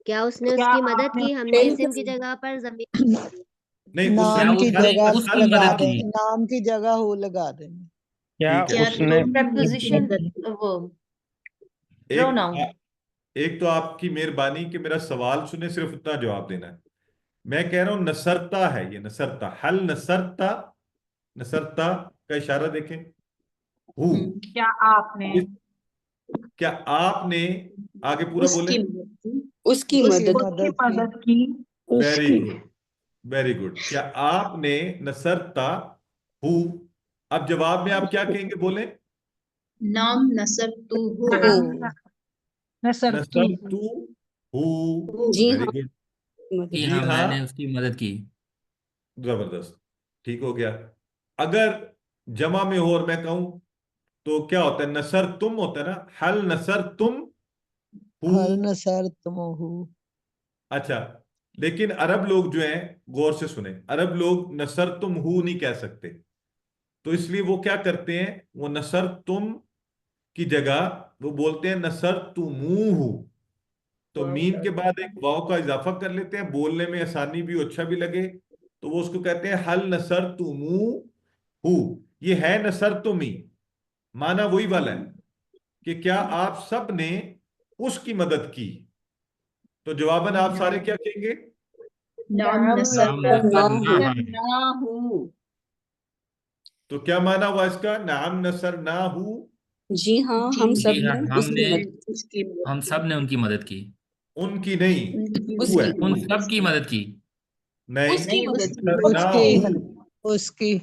क्या उसने उसकी मदद की? हमने इस्म की जगह पर ज़मीर नहीं, नाम की उसने जगह उसकी लगा मदद दे, की। नाम की जगह हो लगा देंगे। क्या ठीक है। उसने preposition वो एक pronoun। एक तो आपकी मेहरबानी कि मेरा सवाल सुने, सिर्फ उतना जवाब देना है। मैं कह रहा हूं नसरता है, ये नसरता, हल नसरता, नसरता का इशारा देखें, हु। क्या आपने क्या आपने, आगे पूरा बोले। उसकी मदद की? Very good, very good. क्या आपने नसरता हु, अब जवाब में आप क्या कहेंगे, बोले? नाम नसर तू हो। नसरतु हु। जी वेरी हाँ। गुड। कि जी हाँ हाँ, मैंने उसकी मदद की। जबरदस्त, ठीक हो गया। अगर जमा में हो और मैं कहूं तो क्या होता है, नसर तुम होता है ना, हल नसर तुम हु। हल नसर तुम हो। अच्छा, लेकिन अरब लोग जो हैं, गौर से सुने, अरब लोग नसर तुम हु नहीं कह सकते। तो इसलिए वो क्या करते हैं, वो नसर तुम की जगह वो बोलते हैं नसर तुमूहु। तो मीम के बाद एक वाव का इजाफा कर लेते हैं, बोलने में आसानी भी, अच्छा भी लगे। तो वो उसको कहते हैं हल नसर तुमू हु। ये है नसर तुमी, माना वही वाला है कि क्या आप सब ने उसकी मदद की। तो जवाबन आप सारे क्या कहेंगे? नाम नसर नाम नसर ना हम। ना हूँ। तो क्या माना हुआ इसका, नाम नसर ना हु? जी हाँ, हम जी सब हाँ, ने हमने, उसकी हम सब ने उनकी मदद की। उनकी नहीं, हु है। उन सब की मदद की। नहीं, मदद ना उसकी हु। उसकी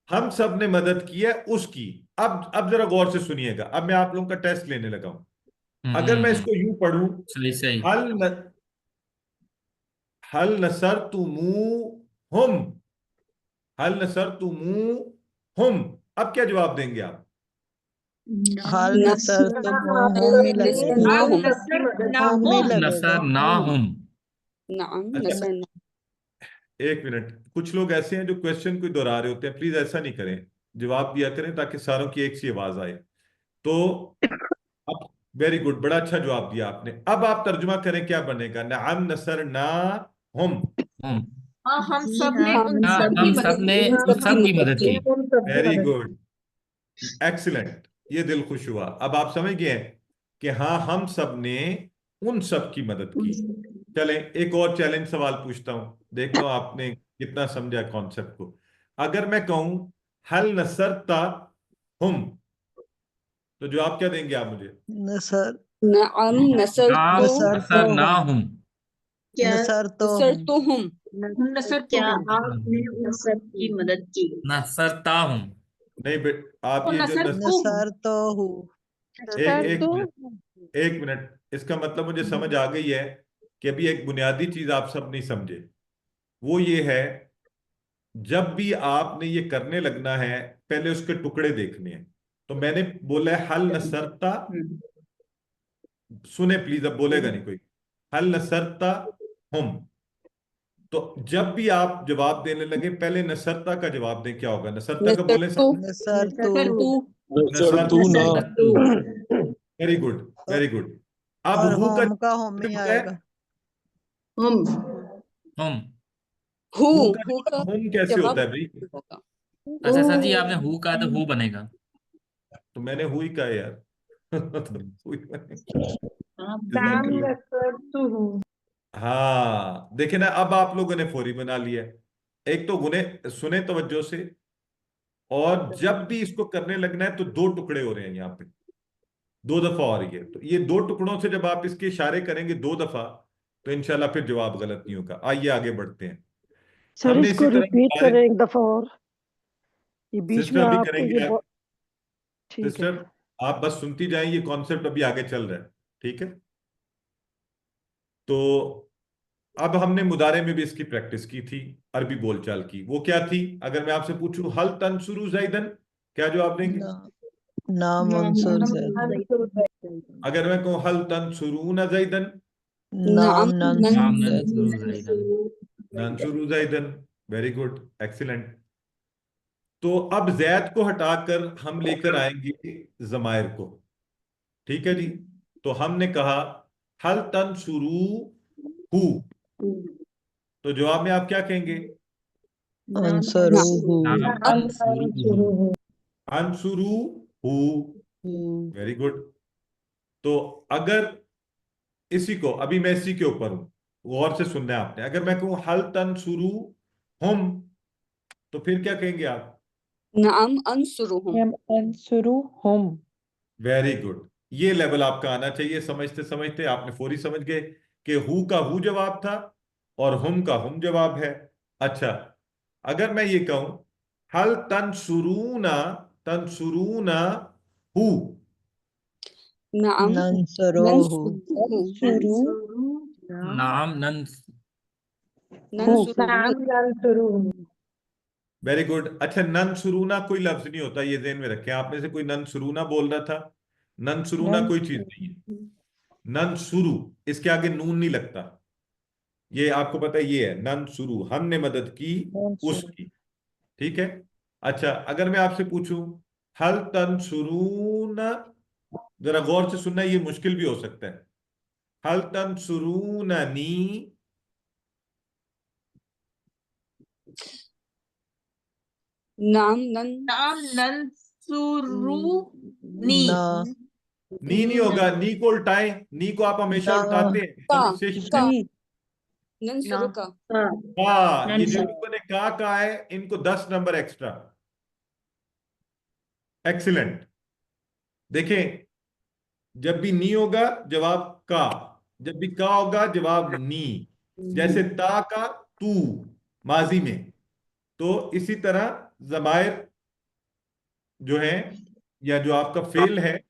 हम सब ने मदद की है उसकी। अब जरा गौर से सुनिएगा, अब मैं आप लोगों का टेस्ट लेने लगा हूं। अगर मैं इसको यूं पढ़ूं, सही सही। हल न, हल नसर तुमू हम, हल नसर तुमू हम, अब क्या जवाब देंगे आप? हल नसर तुम हो में लगेगा। हो में हल लगेगा। नसर ना हम। नाम अच्छा, नसर ना। एक मिनट, कुछ लोग ऐसे हैं जो क्वेश्चन को दोहरा रहे होते हैं, प्लीज ऐसा नहीं करें, जवाब दिया करें ताकि सारों की एक सी आवाज आए। तो अब वेरी गुड, बड़ा अच्छा जवाब दिया आपने। अब आप तर्जुमा करें, क्या बनेगा, नाम नसर ना हम। हम हाँ, हम जी सब हाँ, ने उन हाँ, सब हम की सब मदद ने की। उन सब की मदद की। वेरी गुड, एक्सीलेंट, ये दिल खुश हुआ। अब आप समझ गए हैं कि हाँ, हम सब ने उन सब की मदद की। चलें, एक और चैलेंज सवाल पूछता हूं, देखता हूं आपने कितना समझा कॉन्सेप्ट को। अगर मैं कहूं हल नसरता हम, तो जवाब क्या देंगे आप मुझे? नसर नाम नसर नाम तो नसर तो नसर ना हम। हम। क्या नसर तो नसर हम। तो हम। नसर तो क्या हम। आपने उन सब की मदद की? नसरता हम। नहीं आप तो ये जो नसर तो हम। नसर तो हूँ। एक नसर एक तो मिनट, एक मिनट, इसका मतलब मुझे समझ आ गई है कि अभी एक बुनियादी चीज आप सब नहीं समझे, वो ये है, जब भी आपने ये करने लगना है पहले उसके टुकड़े देखने हैं। तो मैंने बोला है हल नसरता, सुने प्लीज, अब बोलेगा नहीं कोई, हल नसरता हम। तो जब भी आप जवाब देने लगे पहले नसरता का जवाब दें। क्या होगा नसरता का? बोले नसरतु वेरी गुड, वेरी गुड। अब और हु का होम का होम ही होता है, आएगा। हम हम। हु का हम कैसे होता है भाई? अच्छा सर जी, आपने हु कहा तो हु बनेगा। तो मैंने हुई का यार। तो हुई ताम बनेगा। नसरतुहु। हाँ देखे ना, अब आप लोगों ने फौरी बना लिया। एक तो गुने सुने तवज्जो से, और जब भी इसको करने लगना है तो दो टुकड़े हो रहे हैं यहाँ पे, दो दफा हो रही है। तो ये दो टुकड़ों से जब आप इसके इशारे करेंगे दो दफा, तो इंशाल्लाह फिर जवाब गलत नहीं होगा। आइए आगे बढ़ते हैं। सर हमने इसको इसी तरह रिपीट करें एक दफा और, ये बीच में सिस्टर भी आपको करेंगे ये आप। ठीक है। सिस्टर आप बस सुनती जाएं, ये कॉन्सेप्ट अभी आगे चल रहा है, ठीक है? तो अब हमने मुदारे में भी इसकी प्रैक्टिस की थी, अरबी बोलचाल की। वो क्या थी? अगर मैं आपसे पूछूं हल तंसुरु जैदन, क्या जवाब देंगे? नाम अंसुर जैद। अगर मैं कहूं हल तंसुरून जैदन, नाम नंसुर नाम जैद। नंसुरू जैदन। Very good, excellent. तो अब जैद को हटाकर हम लेकर आएंगे जमायर को, ठीक है जी? तो हमने कहा हल तंसुरू हु, तो जवाब में आप क्या कहेंगे? अंसरुहु। नाम अंसुरुहु। अंसुरू हु। Very good. तो अगर इसी को, अभी मैं इसी के ऊपर हूं, गौर से सुनना है आपने। अगर मैं कहूं हल तंसुरू हम, तो फिर क्या कहेंगे आप? नाम अंसुरुहुम। अंसुरुहुम। Very good. ये लेवल आपका आना चाहिए। समझते समझते आपने फौरी समझ गए कि हु का हु जवाब था और हम का हम जवाब है। अच्छा, अगर मैं ये कहूं हल तंसुरूना, तंसुरूना हु, नाम नंसरुहु। नाम नंस नाम नंसुरुहु। Very good. अच्छा, नन सुरूना कोई लफ्ज नहीं होता, ये ध्यान में रखें। आप में से कोई नन सुरूना बोल रहा था, नन सुरूना कोई चीज नहीं है। नन सुरू, इसके आगे नून नहीं लगता, ये आपको पता है। ये है नन सुरू, हमने मदद की उसकी, ठीक है? अच्छा, अगर मैं आपसे पूछूं हल तंसुरूना, जरा गौर से सुनना, ये मुश्किल भी हो सकता है। हल तंसुरूननी, नाम नंसुरूनी। ना नी नहीं होगा, नी को उल्टाएं। नी को आप हमेशा ना उल्टाते हैं का प्रोनाउंसिएशन में। नंसुरु का। हाँ, ये जो लोगों ने कहा है इनको 10 नंबर एक्स्ट्रा। एक्सीलेंट। देखें, जब भी नी होगा जवाब का, जब भी का होगा जवाब नी। जैसे ता का तू माजी में, तो इसी तरह जमायर जो है, या जो आपका फेल है,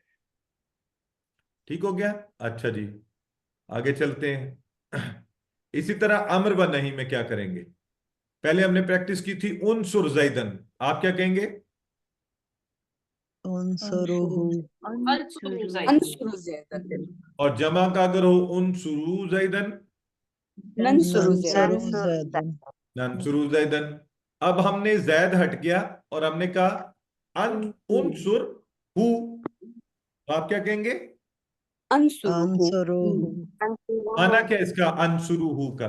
ठीक हो गया? अच्छा जी, आगे चलते हैं। इसी तरह अम्र व नहीं में क्या करेंगे? पहले हमने प्रैक्टिस की थी उनसुर जैदन, आप क्या कहेंगे? अंसरुहु। अंसुरु जैदन। और जमा का अगर हो उनसुरु जैदन, नंसुरु नंसरु जैदन। जैदन। नंसुरु जैदन। अब हमने जैद हट गया और हमने कहा उनसुर हु, तो आप क्या कहेंगे? अंसुरुहु। अंसरुहु। माना क्या इसका अंसुरु हु का?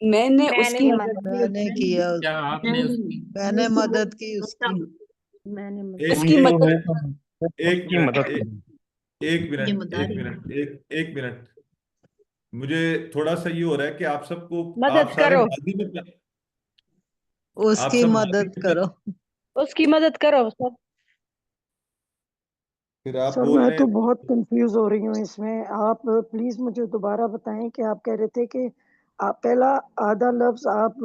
मैंने उसकी मैंने किया, क्या आपने उसकी मैंने मदद की उसकी। उसकी एक मदद। एक उसकी मिनट, मदद एक मिनट, एक मिनट, एक मिनट। मुझे थोड़ा सा ये हो रहा है कि आप सबको, आप मदद सारे करो, माजी में, आप उसकी सब मदद माजी में, करो। उसकी मदद करो सर। फिर आप सर बोल मैं रहे तो हैं। बहुत कंफ्यूज हो रही हूँ इसमें। आप प्लीज मुझे दोबारा बताएं कि आप कह रहे थे कि आप पहला आधा लफ्ज आप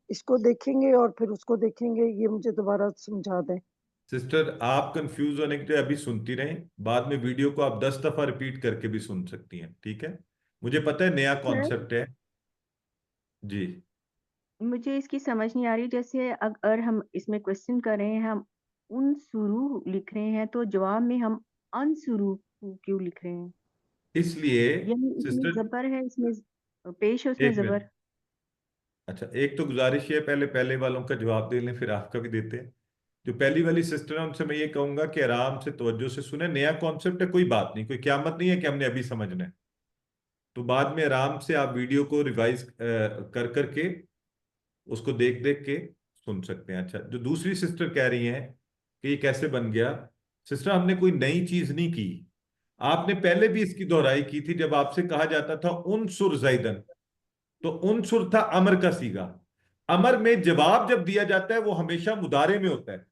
इसको देखेंगे और फिर उसको देखेंगे, ये मुझे दोबारा समझा दें। सिस्टर आप कंफ्यूज होने के लिए अभी सुनती रहें, बाद में वीडियो को आप 10 दफा रिपीट करके भी सुन सकती हैं, ठीक है? मुझे पता है नया कॉन्सेप्ट है जी। मुझे इसकी समझ नहीं आ रही, जैसे अगर हम इसमें क्वेश्चन कर रहे हैं, हम उन शुरू लिख रहे हैं, तो जवाब में हम अनशुरू क्यों लिख रहे हैं? इसलिए यानी इसमें सिस्टर जबर है, इसमें पेश है उसमें एक मिनट, जबर। अच्छा एक तो गुजारिश है, पहले पहले वालों का जवाब दे लें फिर आपका भी देते हैं। जो पहली वाली सिस्टर है उनसे मैं ये कहूंगा कि आराम से तवज्जो से सुने, नया कॉन्सेप्ट है, कोई बात नहीं, कोई क़यामत नहीं है कि हमने अभी समझना है। तो बाद में आराम से आप वीडियो को रिवाइज कर करके उसको देख देख के सुन सकते हैं। अच्छा, जो दूसरी सिस्टर कह रही हैं कि ये कैसे बन गया, सिस्टर हमने कोई नई चीज नहीं की। आपने पहले भी इसकी दोहराई की थी, जब आपसे कहा जाता था उनसुर जैदन, तो उनसुर था अमर का सीगा। अमर में जवाब जब दिया जाता है वो हमेशा मुदारे में होता है,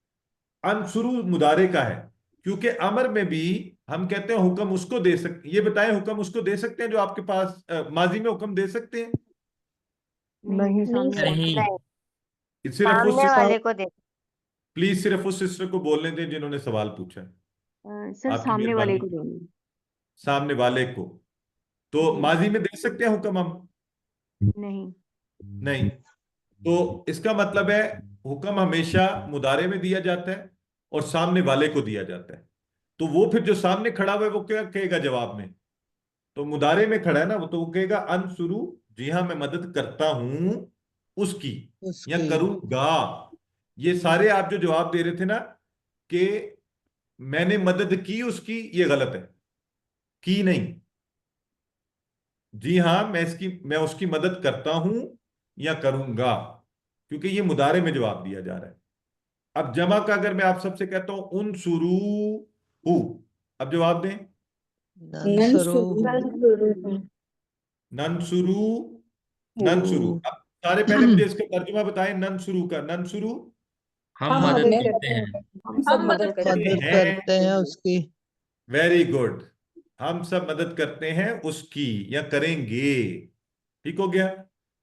अनसुरु मुदारे का है, क्योंकि अमर में भी हम कहते हैं हुक्म उसको दे सकते। ये बताएं हुक्म उसको दे सकते हैं जो आपके पास माजी में हुक्म दे सकते हैं? नहीं, सामने वाले नहीं सिर्फ उस सामने वाले को दे। प्लीज सिर्फ उस सिस्टर को बोलने दें जिन्होंने सवाल पूछा है, सर आपकी सामने वाले को मेहरबानी। देंगे। सामने वाले को तो जी माजी में दे सकते हैं हुक्म हम? नहीं। नहीं। तो इसका मतलब है हुक्म हमेशा मुदारे में दिया जाता है और सामने वाले को दिया जाता है। तो वो फिर जो सामने खड़ा हुआ है वो क्या कहेगा जवाब में? तो मुदारे में खड़ा है ना, वो तो वो कहेगा अनसुरु, जी हाँ मैं मदद करता हूं उसकी या उसकी। करूंगा। ये सारे आप जो जवाब दे रहे थे ना कि मैंने मदद की उसकी, ये गलत है, की नहीं। जी हाँ मैं उसकी मदद करता हूं या करूंगा, क्योंकि ये मुदारे में जवाब दिया जा रहा है। अब जमा का अगर मैं आप सबसे कहता हूं उन शुरू हु, अब जवाब दें। नंसुरुहु। नन शुरू, नन शुरू। हु। अब सारे पहले मुझे इसका तर्जुमा बताएं, नन शुरू का। नन शुरू हम हम मदद मदद करते हैं। हम सब मदद करेंगे। मदद करते हैं उसकी। वेरी गुड, हम सब मदद करते हैं उसकी या करेंगे, ठीक हो गया।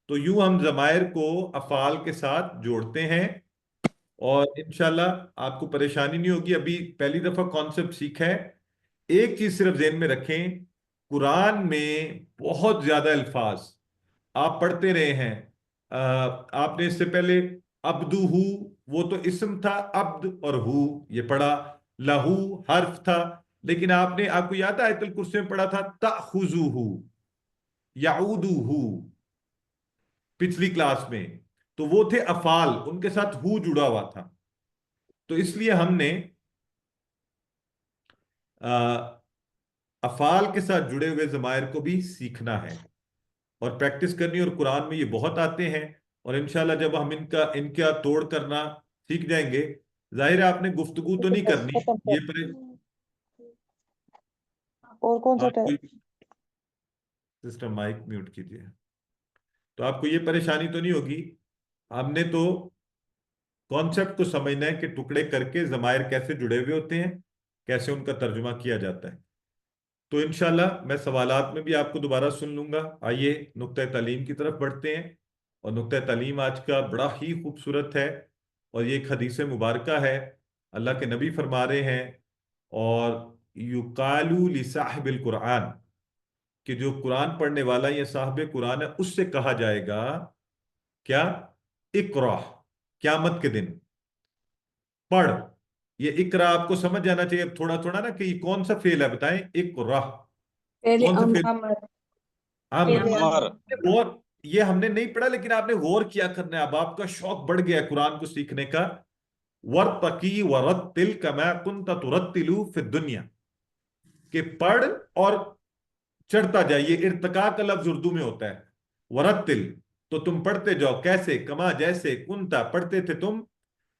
तो यूं हम जमायर को अफाल के साथ जोड़ते हैं और इंशाल्लाह आपको परेशानी नहीं होगी। अभी पहली दफा कॉन्सेप्ट सीखा है। एक चीज सिर्फ ज़हन में रखें, कुरान में बहुत ज्यादा अल्फाज आप पढ़ते रहे हैं। आपने इससे पहले अब्दुहू, वो तो इस्म था, अब्द और हु ये पढ़ा, लहू हर्फ था, लेकिन आपने, आपको याद है आयतुल कुर्सी में पढ़ा था तखुजुहू, याऊदुहू पिछली क्लास में, तो वो थे अफाल, उनके साथ हु जुड़ा हुआ था। तो इसलिए हमने अफाल के साथ जुड़े हुए जमायर को भी सीखना है और प्रैक्टिस करनी, और कुरान में ये बहुत आते हैं। और इंशाल्लाह जब हम इनका तोड़ करना सीख जाएंगे, जाहिर है आपने गुफ्तगू तो नहीं करनी ये पर। और कौन सा सिस्टम माइक म्यूट कीजिए। तो आपको ये परेशानी तो नहीं होगी। हमने तो कॉन्सेप्ट को समझना है कि टुकड़े करके जमायर कैसे जुड़े हुए होते हैं, कैसे उनका तर्जुमा किया जाता है। तो इंशाल्लाह मैं सवालात में भी आपको दोबारा सुन लूंगा। आइए नुक्ता तालीम की तरफ बढ़ते हैं। और नुक्ता तालीम आज का बड़ा ही खूबसूरत है और ये एक हदीस मुबारका है। अल्लाह के नबी फरमा रहे हैं, और युकालू लिसाहिबिल कुरान, कि जो कुरान पढ़ने वाला या साहिब कुरान है उससे कहा जाएगा क्या? इकरा, क्यामत के दिन पढ़। ये इकरा आपको समझ जाना चाहिए थोड़ा थोड़ा ना कि ये कौन सा फेल है, बताएं। इकरा पहले कौन सा फेल? अमर। और ये हमने नहीं पढ़ा लेकिन आपने गौर किया करना है। अब आपका शौक बढ़ गया कुरान को सीखने का। वर्तकी वरत्तिल कमा कुन्त तुरत्तिलु फिद दुनिया, कि पढ़ और चढ़ता जाइए। इर्तका का लफ्ज उर्दू में होता है वरत्तिल, तो तुम पढ़ते जाओ। कैसे? कमा जैसे, कुंता पढ़ते थे तुम,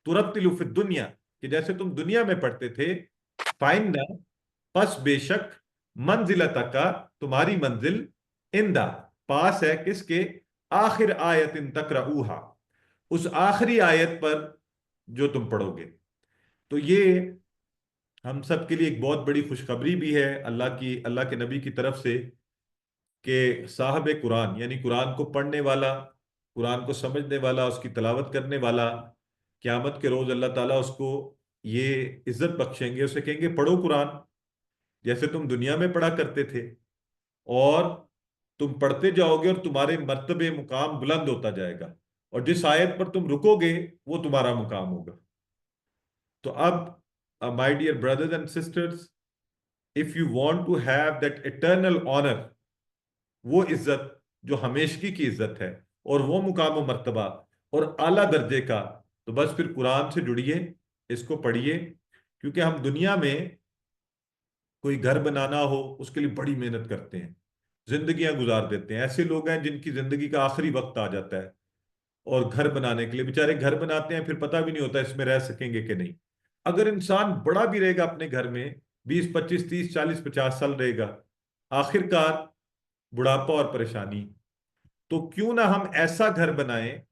तुरत्तिलु फिद दुनिया कि जैसे तुम दुनिया में पढ़ते थे। फाइंदा पस बेशक, मंजिलता का तुम्हारी मंजिल, इंदा पास है किसके? आखिर आयत इन तकराऊहा, उस आखिरी आयत पर जो तुम पढ़ोगे। तो ये हम सब के लिए एक बहुत बड़ी खुशखबरी भी है अल्लाह के नबी की तरफ से, कि साहब कुरान यानी कुरान को पढ़ने वाला, कुरान को समझने वाला, उसकी तलावत करने वाला, क़यामत के रोज अल्लाह ताला उसको ये इज्जत बख्शेंगे, उसे कहेंगे पढ़ो कुरान जैसे तुम दुनिया में पढ़ा करते थे, और तुम पढ़ते जाओगे और तुम्हारे मर्तबे मुकाम बुलंद होता जाएगा, और जिस आयत पर तुम रुकोगे वो तुम्हारा मुकाम होगा। तो अब my dear brothers and sisters, if you want to have that eternal honour, वो इज्जत जो हमेशगी की इज्जत है, और वो मुकाम व मर्तबा और आला दर्जे का, तो बस फिर कुरान से जुड़िए, इसको पढ़िए। क्योंकि हम दुनिया में कोई घर बनाना हो उसके लिए बड़ी मेहनत करते हैं, जिंदगियां गुजार देते हैं। ऐसे लोग हैं जिनकी जिंदगी का आखिरी वक्त आ जाता है, और घर बनाने के लिए बेचारे घर बनाते हैं, फिर पता भी नहीं होता इसमें रह सकेंगे कि नहीं। अगर इंसान बड़ा भी रहेगा अपने घर में, 20 25 30 40 50 साल रहेगा, आखिरकार बुढ़ापा और परेशानी। तो क्यों ना हम ऐसा घर बनाएं,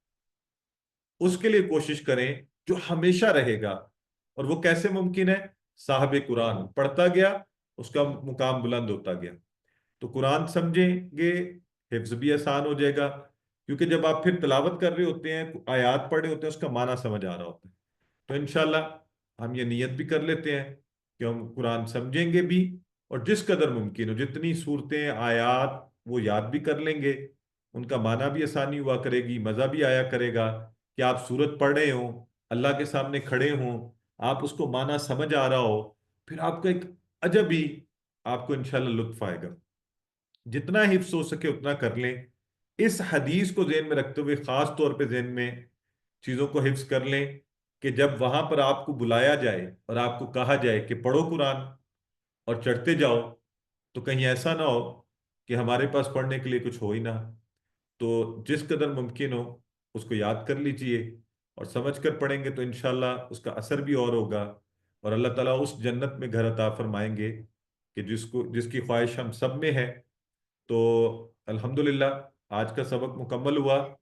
उसके लिए कोशिश करें जो हमेशा रहेगा। और वो कैसे मुमकिन है? साहब कुरान पढ़ता गया, उसका मुकाम बुलंद होता गया। तो कुरान समझेंगे, हिफ्ज भी आसान हो जाएगा, क्योंकि जब आप फिर तिलावत कर रहे होते हैं, आयात पढ़ रहे होते हैं, उसका माना समझ आ रहा होता है। तो इंशाल्लाह हम ये नियत भी कर लेते हैं कि हम कुरान समझेंगे भी, और जिस कदर मुमकिन हो जितनी सूरतें आयात वो याद भी कर लेंगे, उनका माना भी आसानी हुआ करेगी, मज़ा भी आया करेगा कि आप सूरत पढ़ रहे हो, अल्लाह के सामने खड़े हों, आप उसको माना समझ आ रहा हो, फिर आपको एक अजब ही, आपको इंशाल्लाह लुत्फ आएगा। जितना हिफ्स हो सके उतना कर लें। इस हदीस को ज़हन में रखते हुए खास तौर पे ज़हन में चीज़ों को हिफ्स कर लें कि जब वहां पर आपको बुलाया जाए और आपको कहा जाए कि पढ़ो कुरान और चढ़ते जाओ, तो कहीं ऐसा ना हो कि हमारे पास पढ़ने के लिए कुछ हो ही ना। तो जिस कदर मुमकिन हो उसको याद कर लीजिए, और समझ कर पढ़ेंगे तो इंशाल्लाह उसका असर भी और होगा, और अल्लाह ताला उस जन्नत में घर अता फरमाएंगे कि जिसकी ख्वाहिश हम सब में है। तो अल्हम्दुलिल्लाह आज का सबक मुकम्मल हुआ।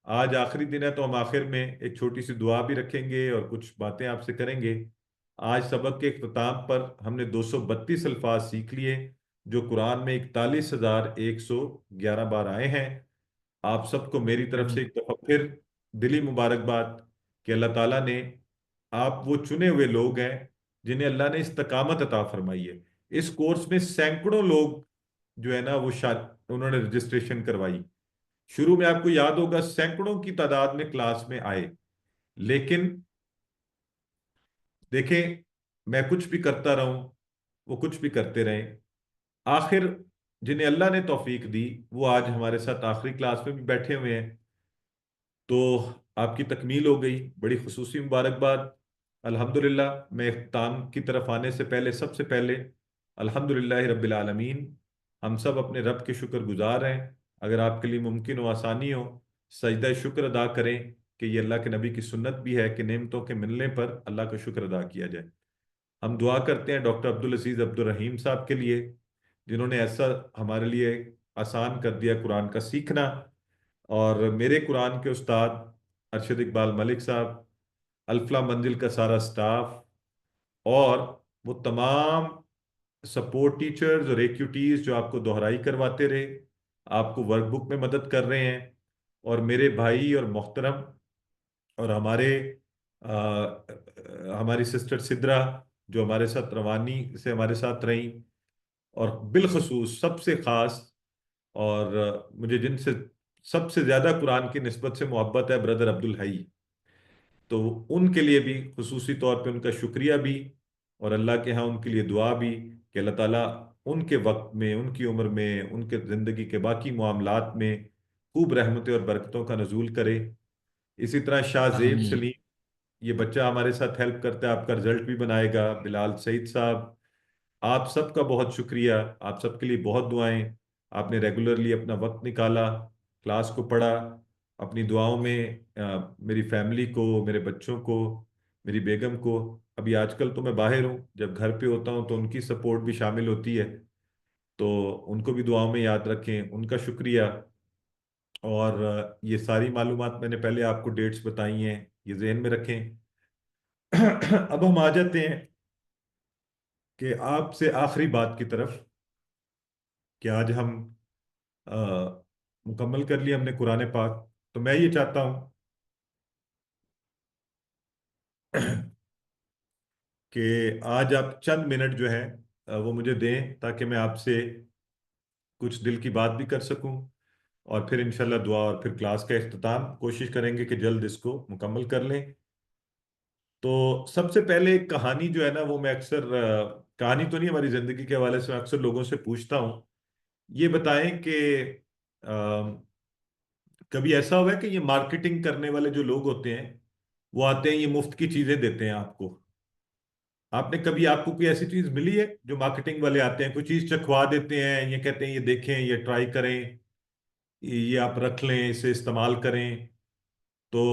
आज आखिरी दिन है, तो हम आखिर में एक छोटी सी दुआ भी रखेंगे और कुछ बातें आपसे करेंगे। आज सबक के इख्तिताम पर हमने 232 अल्फाज सीख लिए, जो कुरान में 41,111 बार आए हैं। आप सबको मेरी तरफ से एक दफा फिर दिली मुबारकबाद कि अल्लाह ताला ने, आप वो चुने हुए लोग हैं जिन्हें अल्लाह ने इस्तकामत अता फरमाई है। इस कोर्स में सैकड़ों लोग जो है ना, वो शायद उन्होंने रजिस्ट्रेशन करवाई। शुरू में आपको याद होगा सैकड़ों की तादाद में क्लास में आए, लेकिन देखें, मैं कुछ भी करता रहूं, वो कुछ भी करते रहें, आखिर जिन्हें अल्लाह ने तौफीक दी वो आज हमारे साथ आखिरी क्लास में भी बैठे हुए हैं। तो आपकी तकमील हो गई, बड़ी खुसूसी मुबारकबाद। अल्हम्दुलिल्लाह। मैं इख्तिताम की तरफ आने से पहले सबसे पहले अल्हम्दुलिल्लाह रब्बिल आलमीन, हम सब अपने रब के शुक्र गुजार हैं। अगर आपके लिए मुमकिन हो, आसानी हो, सजदा शुक्र अदा करें कि ये अल्लाह के नबी की सुन्नत भी है कि नेमतों के मिलने पर अल्लाह का शुक्र अदा किया जाए। हम दुआ करते हैं डॉक्टर अब्दुल अजीज अब्दुल रहीम साहब के लिए, जिन्होंने ऐसा हमारे लिए आसान कर दिया कुरान का सीखना, और मेरे कुरान के उस्ताद अरशद इकबाल मलिक साहब, अल्फला मंजिल का सारा स्टाफ, और वो तमाम सपोर्ट टीचर्स और एक्यूटीज जो आपको दोहराई करवाते रहे, आपको वर्कबुक में मदद कर रहे हैं, और मेरे भाई और मोहतरम और हमारी सिस्टर सिद्रा जो हमारे साथ रवानी से हमारे साथ रही, और बिलखसूस सबसे खास, और मुझे जिनसे सबसे ज्यादा कुरान की निस्बत से मोहब्बत है, ब्रदर अब्दुल हई। तो उनके लिए भी खुसूसी तौर पे उनका शुक्रिया भी, और अल्लाह के यहाँ उनके लिए दुआ भी कि अल्लाह ताला उनके वक्त में, उनकी उम्र में, उनके ज़िंदगी के बाकी मामलात में खूब रहमतें और बरकतों का नजूल करे। इसी तरह शाह जेब आमीन। सलीम, ये बच्चा हमारे साथ हेल्प करता है, आपका रिजल्ट भी बनाएगा। बिलाल सईद साहब, आप सबका बहुत शुक्रिया, आप सबके लिए बहुत दुआएं। आपने रेगुलरली अपना वक्त निकाला, क्लास को पढ़ा, अपनी दुआओं में मेरी फैमिली को, मेरे बच्चों को, मेरी बेगम को, अभी आजकल तो मैं बाहर हूँ, जब घर पे होता हूँ तो उनकी सपोर्ट भी शामिल होती है, तो उनको भी दुआओं में याद रखें, उनका शुक्रिया। और ये सारी मालूमात मैंने पहले आपको डेट्स बताई हैं, ये जहन में रखें। अब हम आ जाते हैं कि आपसे आखिरी बात की तरफ, कि आज हम अ, मुकम्मल कर लिया हमने कुरान पाक। तो मैं ये चाहता हूं कि आज आप चंद मिनट जो है वो मुझे दें, ताकि मैं आपसे कुछ दिल की बात भी कर सकूं, और फिर इंशाल्लाह दुआ और फिर क्लास का इख्तिताम कोशिश करेंगे कि जल्द इसको मुकम्मल कर लें। तो सबसे पहले एक कहानी जो है ना, वो मैं अक्सर कहानी तो नहीं, हमारी ज़िंदगी के हवाले से मैं अक्सर लोगों से पूछता हूँ। ये बताएं कि कभी ऐसा हुआ है कि ये मार्केटिंग करने वाले जो लोग होते हैं, वो आते हैं, ये मुफ्त की चीज़ें देते हैं आपको। आपने कभी, आपको कोई ऐसी चीज़ मिली है जो मार्केटिंग वाले आते हैं, कोई चीज़ चखवा देते हैं, ये कहते हैं ये देखें, ये ट्राई करें, ये आप रख लें, इसे इस्तेमाल करें। तो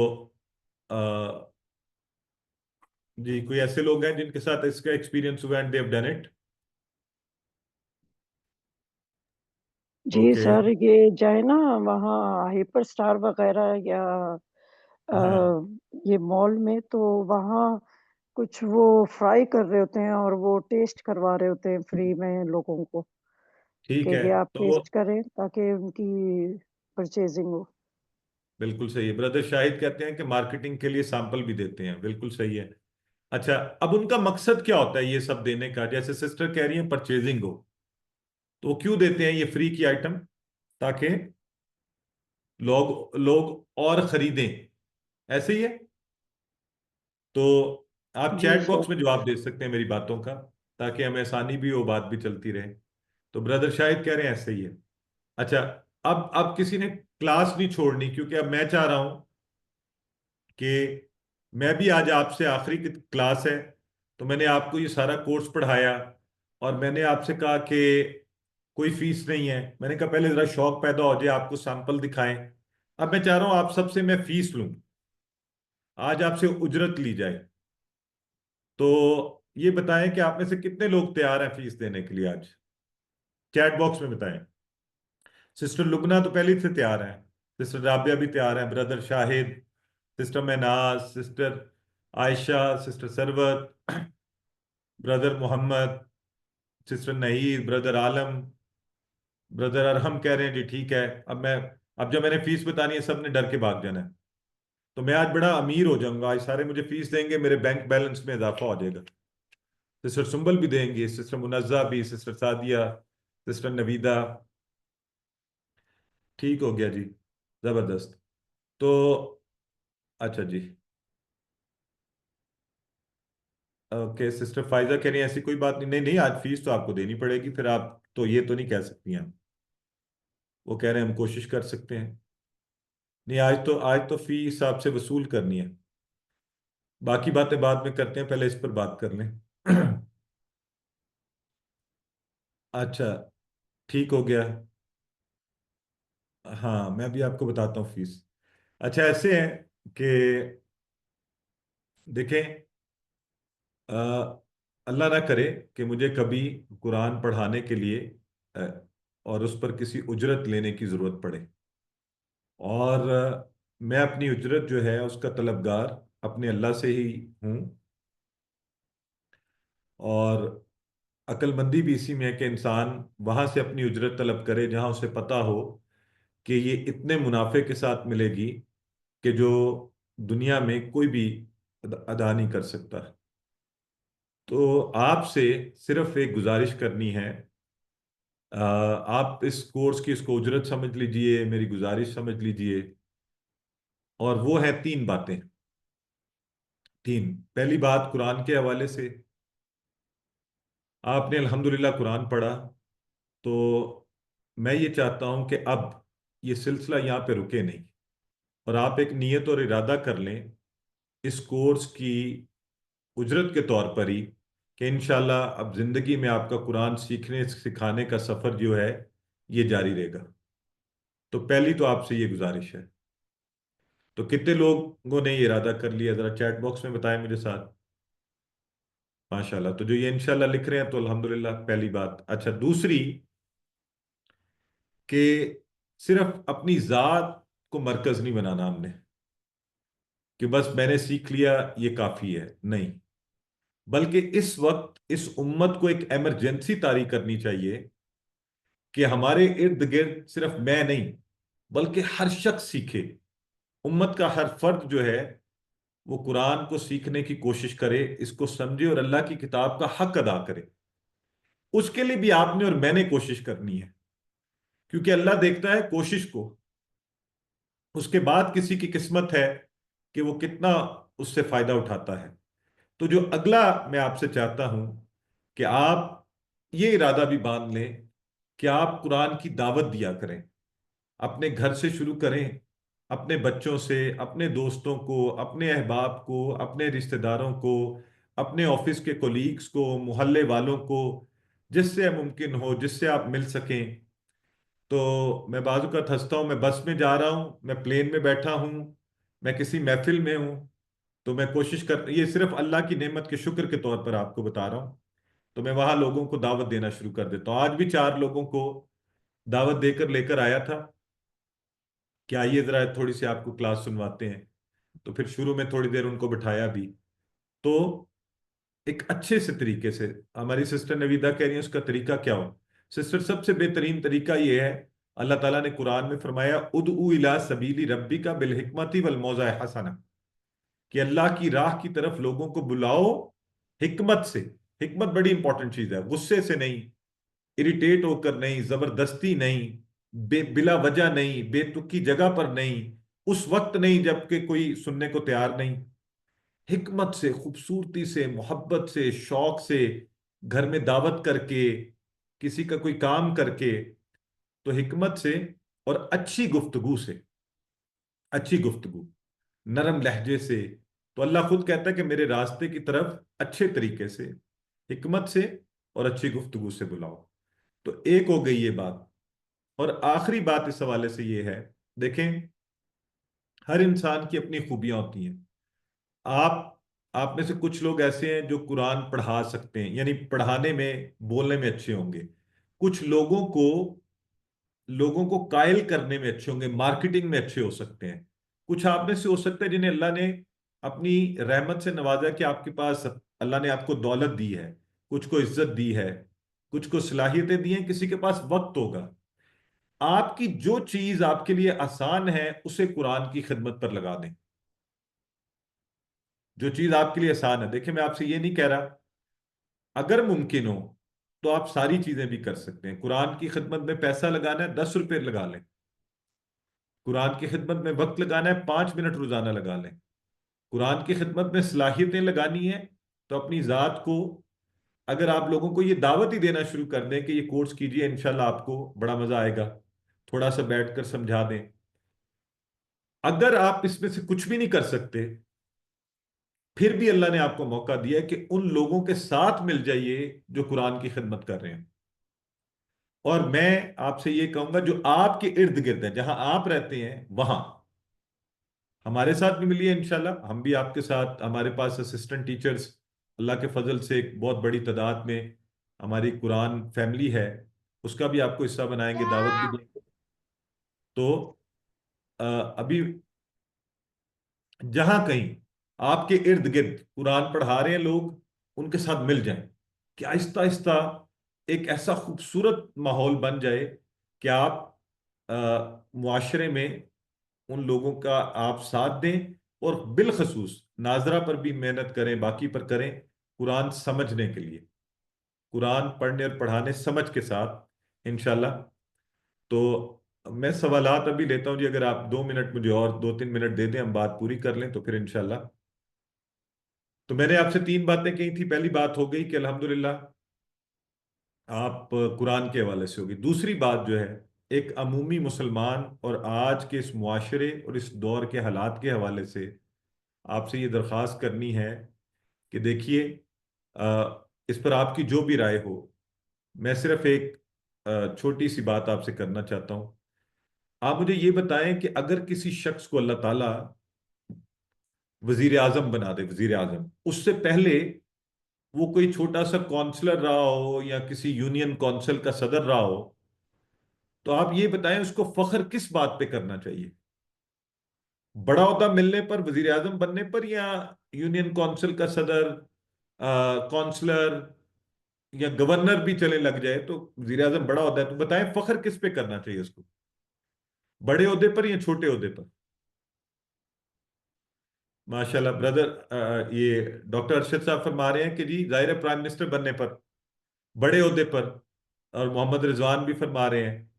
अ, जी, कोई ऐसे लोग हैं जिनके साथ इसका एक्सपीरियंस हुआ and they have done it? जी ओके। सर, ये जाए ना वहाँ हाइपर स्टार वगैरह या हाँ, ये मॉल में, तो वहाँ कुछ वो फ्राई कर रहे होते हैं और वो टेस्ट करवा रहे होते हैं फ्री में लोगों को, ठीक कि है। ये आप तो टेस्ट करें ताकि उनकी परचेजिंग हो। बिल्कुल सही है, ब्रदर शाहिद कहते हैं कि मार्केटिंग के लिए सैंपल भी देते हैं, बिल्कुल सही है। अच्छा, अब उनका मकसद क्या होता है ये सब देने का? जैसे सिस्टर कह रही है परचेजिंग हो, तो वो क्यों देते हैं ये फ्री की आइटम? ताकि लोग लोग और खरीदें, ऐसे ही है। तो आप जी चैट सर। बॉक्स में जवाब दे सकते हैं मेरी बातों का, ताकि हमें आसानी भी हो, बात भी चलती रहे। तो ब्रदर शाहिद कह रहे हैं ऐसे ही है। अच्छा, अब किसी ने क्लास नहीं छोड़नी, क्योंकि अब मैं चाह रहा हूं कि मैं भी, आज आपसे आखिरी की क्लास है, तो मैंने आपको ये सारा कोर्स पढ़ाया, और मैंने आपसे कहा कि कोई फीस नहीं है। मैंने कहा पहले जरा शौक पैदा हो जाए, आपको सैंपल दिखाएं। अब मैं चाह रहा हूं आप सबसे मैं फीस लूं, आज आपसे उजरत ली जाए। तो ये बताएं कि आप में से कितने लोग तैयार हैं फीस देने के लिए आज? चैट बॉक्स में बताएं। सिस्टर लुबना तो पहले से तैयार हैं, सिस्टर राबिया भी तैयार हैं, brother Shahid, sister Mahnaz, sister Ayesha, sister Sarwat, brother Mohammad, sister Nahir, brother Alam, brother Arham कह रहे हैं जी ठीक है। अब जब मैंने फीस बतानी है, सब ने डर के भाग जाना है। तो मैं आज बड़ा अमीर हो जाऊंगा, आज सारे मुझे फीस देंगे, मेरे बैंक बैलेंस में इजाफा हो जाएगा। सिस्टर सुंबल भी देंगी, सिस्टर मुनज्जा भी, सिस्टर सादिया, सिस्टर नवीदा। ठीक हो गया जी, जबरदस्त। तो अच्छा जी, ओके। सिस्टर फायजा कह रही है ऐसी कोई बात नहीं, नहीं नहीं, आज फीस तो आपको देनी पड़ेगी, फिर आप तो ये तो नहीं कह सकती हैं। वो कह रहे हैं हम कोशिश कर सकते हैं। नहीं, आज तो फीस आपसे वसूल करनी है। बाकी बातें बाद में करते हैं, पहले इस पर बात कर लें। अच्छा, ठीक हो गया। हाँ, मैं भी आपको बताता हूँ फीस। अच्छा, ऐसे है कि देखें, अ, अल्लाह ना करे कि मुझे कभी कुरान पढ़ाने के लिए और उस पर किसी उजरत लेने की ज़रूरत पड़े, और मैं अपनी उजरत जो है उसका तलबगार अपने अल्लाह से ही हूँ। और अक्लमंदी भी इसी में है कि इंसान वहाँ से अपनी उजरत तलब करे जहाँ उसे पता हो कि ये इतने मुनाफे के साथ मिलेगी कि जो दुनिया में कोई भी अदा नहीं कर सकता। तो आपसे सिर्फ एक गुजारिश करनी है, आप इस कोर्स की इसको उजरत समझ लीजिए, मेरी गुजारिश समझ लीजिए। और वो है तीन बातें। तीन, पहली बात कुरान के हवाले से, आपने अल्हम्दुलिल्लाह कुरान पढ़ा, तो मैं ये चाहता हूं कि अब ये सिलसिला यहाँ पे रुके नहीं, और आप एक नियत और इरादा कर लें इस कोर्स की उजरत के तौर पर ही, कि इंशाल्लाह अब जिंदगी में आपका कुरान सीखने सिखाने का सफर जो है ये जारी रहेगा। तो पहली तो आपसे ये गुजारिश है। तो कितने लोगों ने ये इरादा कर लिया, जरा चैट बॉक्स में बताएं मेरे साथ। माशाल्लाह, तो जो ये इंशाल्लाह लिख रहे हैं, तो अल्हम्दुलिल्लाह, पहली बात। अच्छा, दूसरी, कि सिर्फ अपनी जात को मरकज नहीं बनाना हमने, कि बस मैंने सीख लिया ये काफी है, नहीं। बल्कि इस वक्त इस उम्मत को एक इमरजेंसी तारी करनी चाहिए कि हमारे इर्द गिर्द सिर्फ मैं नहीं, बल्कि हर शख्स सीखे। उम्मत का हर फर्द जो है वो कुरान को सीखने की कोशिश करे, इसको समझे और अल्लाह की किताब का हक अदा करे। उसके लिए भी आपने और मैंने कोशिश करनी है, क्योंकि अल्लाह देखता है कोशिश को। उसके बाद किसी की किस्मत है कि वो कितना उससे फायदा उठाता है। तो जो अगला मैं आपसे चाहता हूं कि आप ये इरादा भी बांध लें कि आप कुरान की दावत दिया करें। अपने घर से शुरू करें, अपने बच्चों से, अपने दोस्तों को, अपने अहबाब को, अपने रिश्तेदारों को, अपने ऑफिस के कोलीग्स को, मोहल्ले वालों को, जिससे मुमकिन हो, जिससे आप मिल सकें। तो मैं बाजू का हंसता हूँ, मैं बस में जा रहा हूँ, मैं प्लेन में बैठा हूँ, मैं किसी महफिल में हूँ, तो मैं कोशिश कर, ये सिर्फ अल्लाह की नेमत के शुक्र के तौर पर आपको बता रहा हूँ, तो मैं वहां लोगों को दावत देना शुरू कर देता हूँ। आज भी 4 लोगों को दावत देकर लेकर आया था कि आइए जरा थोड़ी सी आपको क्लास सुनवाते हैं। तो फिर शुरू में थोड़ी देर उनको बिठाया भी। तो एक अच्छे से तरीके से, हमारी सिस्टर नवीदा कह रही है उसका तरीका क्या हो। सिस्टर, सबसे बेहतरीन तरीका ये है, अल्लाह ताला ने कुरान में फरमाया उदउ इला सबीली रब्बिका बिल हिकमती वल मौज़ा हसना, कि अल्लाह की राह की तरफ लोगों को बुलाओ हिकमत से। हिकमत बड़ी इंपॉर्टेंट चीज है, गुस्से से नहीं, इरिटेट होकर नहीं, जबरदस्ती नहीं, बिला वजह नहीं, बेतुकी जगह पर नहीं, उस वक्त नहीं जबकि कोई सुनने को तैयार नहीं। हिकमत से, खूबसूरती से, मोहब्बत से, शौक से, घर में दावत करके, किसी का कोई काम करके, तो हिकमत से और अच्छी गुफ्तगू से, अच्छी गुफ्तगू, नरम लहजे से। तो अल्लाह खुद कहता है कि मेरे रास्ते की तरफ अच्छे तरीके से, हिकमत से और अच्छी गुफ्तगू से बुलाओ। तो एक हो गई ये बात। और आखिरी बात इस हवाले से ये है, देखें, हर इंसान की अपनी खूबियां होती हैं। आप में से कुछ लोग ऐसे हैं जो कुरान पढ़ा सकते हैं, यानी पढ़ाने में, बोलने में अच्छे होंगे। कुछ लोगों को कायल करने में अच्छे होंगे, मार्केटिंग में अच्छे हो सकते हैं। कुछ आप में से हो सकता है जिन्हें अल्लाह ने अपनी रहमत से नवाजा कि आपके पास, अल्लाह ने आपको दौलत दी है, कुछ को इज्जत दी है, कुछ को सलाहियतें दी हैं, किसी के पास वक्त होगा। आपकी जो चीज आपके लिए आसान है उसे कुरान की खिदमत पर लगा दें। जो चीज आपके लिए आसान है, देखिए मैं आपसे ये नहीं कह रहा, अगर मुमकिन हो तो आप सारी चीजें भी कर सकते हैं। कुरान की खिदमत में पैसा लगाना है, 10 रुपए लगा लें। कुरान की खिदमत में वक्त लगाना है, 5 मिनट रोजाना लगा लें। कुरान की खिदमत में सलाहियतें लगानी है, तो अपनी जात को, अगर आप लोगों को ये दावत ही देना शुरू कर दें कि ये कोर्स कीजिए, इंशाल्लाह आपको बड़ा मजा आएगा, थोड़ा सा बैठकर समझा दें। अगर आप इसमें से कुछ भी नहीं कर सकते, फिर भी अल्लाह ने आपको मौका दिया है कि उन लोगों के साथ मिल जाइए जो कुरान की खिदमत कर रहे हैं। और मैं आपसे ये कहूंगा, जो आपके इर्द गिर्द है, जहां आप रहते हैं, वहां हमारे साथ भी मिलिए इंशाल्लाह। हम भी आपके साथ, हमारे पास असिस्टेंट टीचर्स अल्लाह के फजल से एक बहुत बड़ी तादाद में हमारी कुरान फैमिली है, उसका भी आपको हिस्सा बनाएंगे, दावत भी देंगे। तो अभी जहां कहीं आपके इर्द गिर्द कुरान पढ़ा रहे हैं लोग, उनके साथ मिल जाएं, कि आहिस्ता आहिस्ता एक ऐसा खूबसूरत माहौल बन जाए कि आप मुआशरे में उन लोगों का आप साथ दें। और बिलखसूस नाजरा पर भी मेहनत करें, बाकी पर करें, कुरान समझने के लिए, कुरान पढ़ने और पढ़ाने समझ के साथ इंशाल्लाह। तो मैं सवालात अभी लेता हूं जी, अगर आप 2 मिनट मुझे और 2-3 मिनट दे दें, हम बात पूरी कर लें तो फिर इंशाल्लाह। तो मैंने आपसे 3 बातें कही थी। पहली बात हो गई कि अल्हम्दुलिल्लाह आप कुरान के हवाले से होगी। दूसरी बात जो है, एक अमूमी मुसलमान और आज के इस मुआशरे और इस दौर के हालात के हवाले से आपसे ये दरख्वास्त करनी है कि देखिए, इस पर आपकी जो भी राय हो, मैं सिर्फ एक छोटी सी बात आपसे करना चाहता हूं। आप मुझे ये बताएं कि अगर किसी शख्स को अल्लाह ताला वजीर आजम बना दे, वजीर आजम, उससे पहले वो कोई छोटा सा काउंसलर रहा हो या किसी यूनियन काउंसिल का सदर रहा हो, तो आप ये बताएं उसको फख्र किस बात पे करना चाहिए? बड़ा ओहदा मिलने पर, वजीर आजम बनने पर, या यूनियन काउंसिल का सदर, काउंसलर या गवर्नर भी चले लग जाए तो वजीर आजम बड़ा ओहदा है, तो बताएं फख्र किस पे करना चाहिए उसको, बड़े ओहदे पर या छोटे ओहदे पर? माशाल्लाह ब्रदर। ये डॉक्टर अरशद साहब फरमा रहे हैं कि जी जाहिर है प्राइम मिनिस्टर बनने पर, बड़े ओहदे पर, और मोहम्मद रिजवान भी फरमा रहे हैं।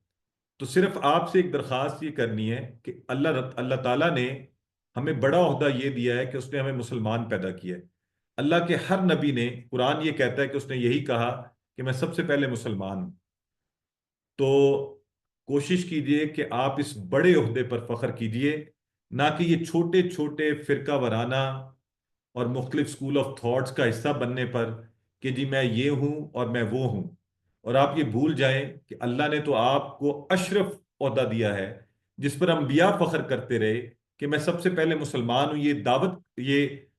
तो सिर्फ आपसे एक दरख्वास्त ये करनी है कि अल्लाह अल्लाह ताला ने हमें बड़ा ओहदा ये दिया है कि उसने हमें मुसलमान पैदा किया है। अल्लाह के हर नबी ने, कुरान ये कहता है कि उसने यही कहा कि मैं सबसे पहले मुसलमान हूं। तो कोशिश कीजिए कि आप इस बड़े ओहदे पर फख्र कीजिए, ना कि ये छोटे छोटे फिरका वराना और मुख्तलिफ स्कूल ऑफ थॉट्स का हिस्सा बनने पर कि जी मैं ये हूं और मैं वो हूं। और आप ये भूल जाएं कि अल्लाह ने तो आपको अशरफ ओहदा दिया है, जिस पर अंबिया फख्र करते रहे कि मैं सबसे पहले मुसलमान हूं, ये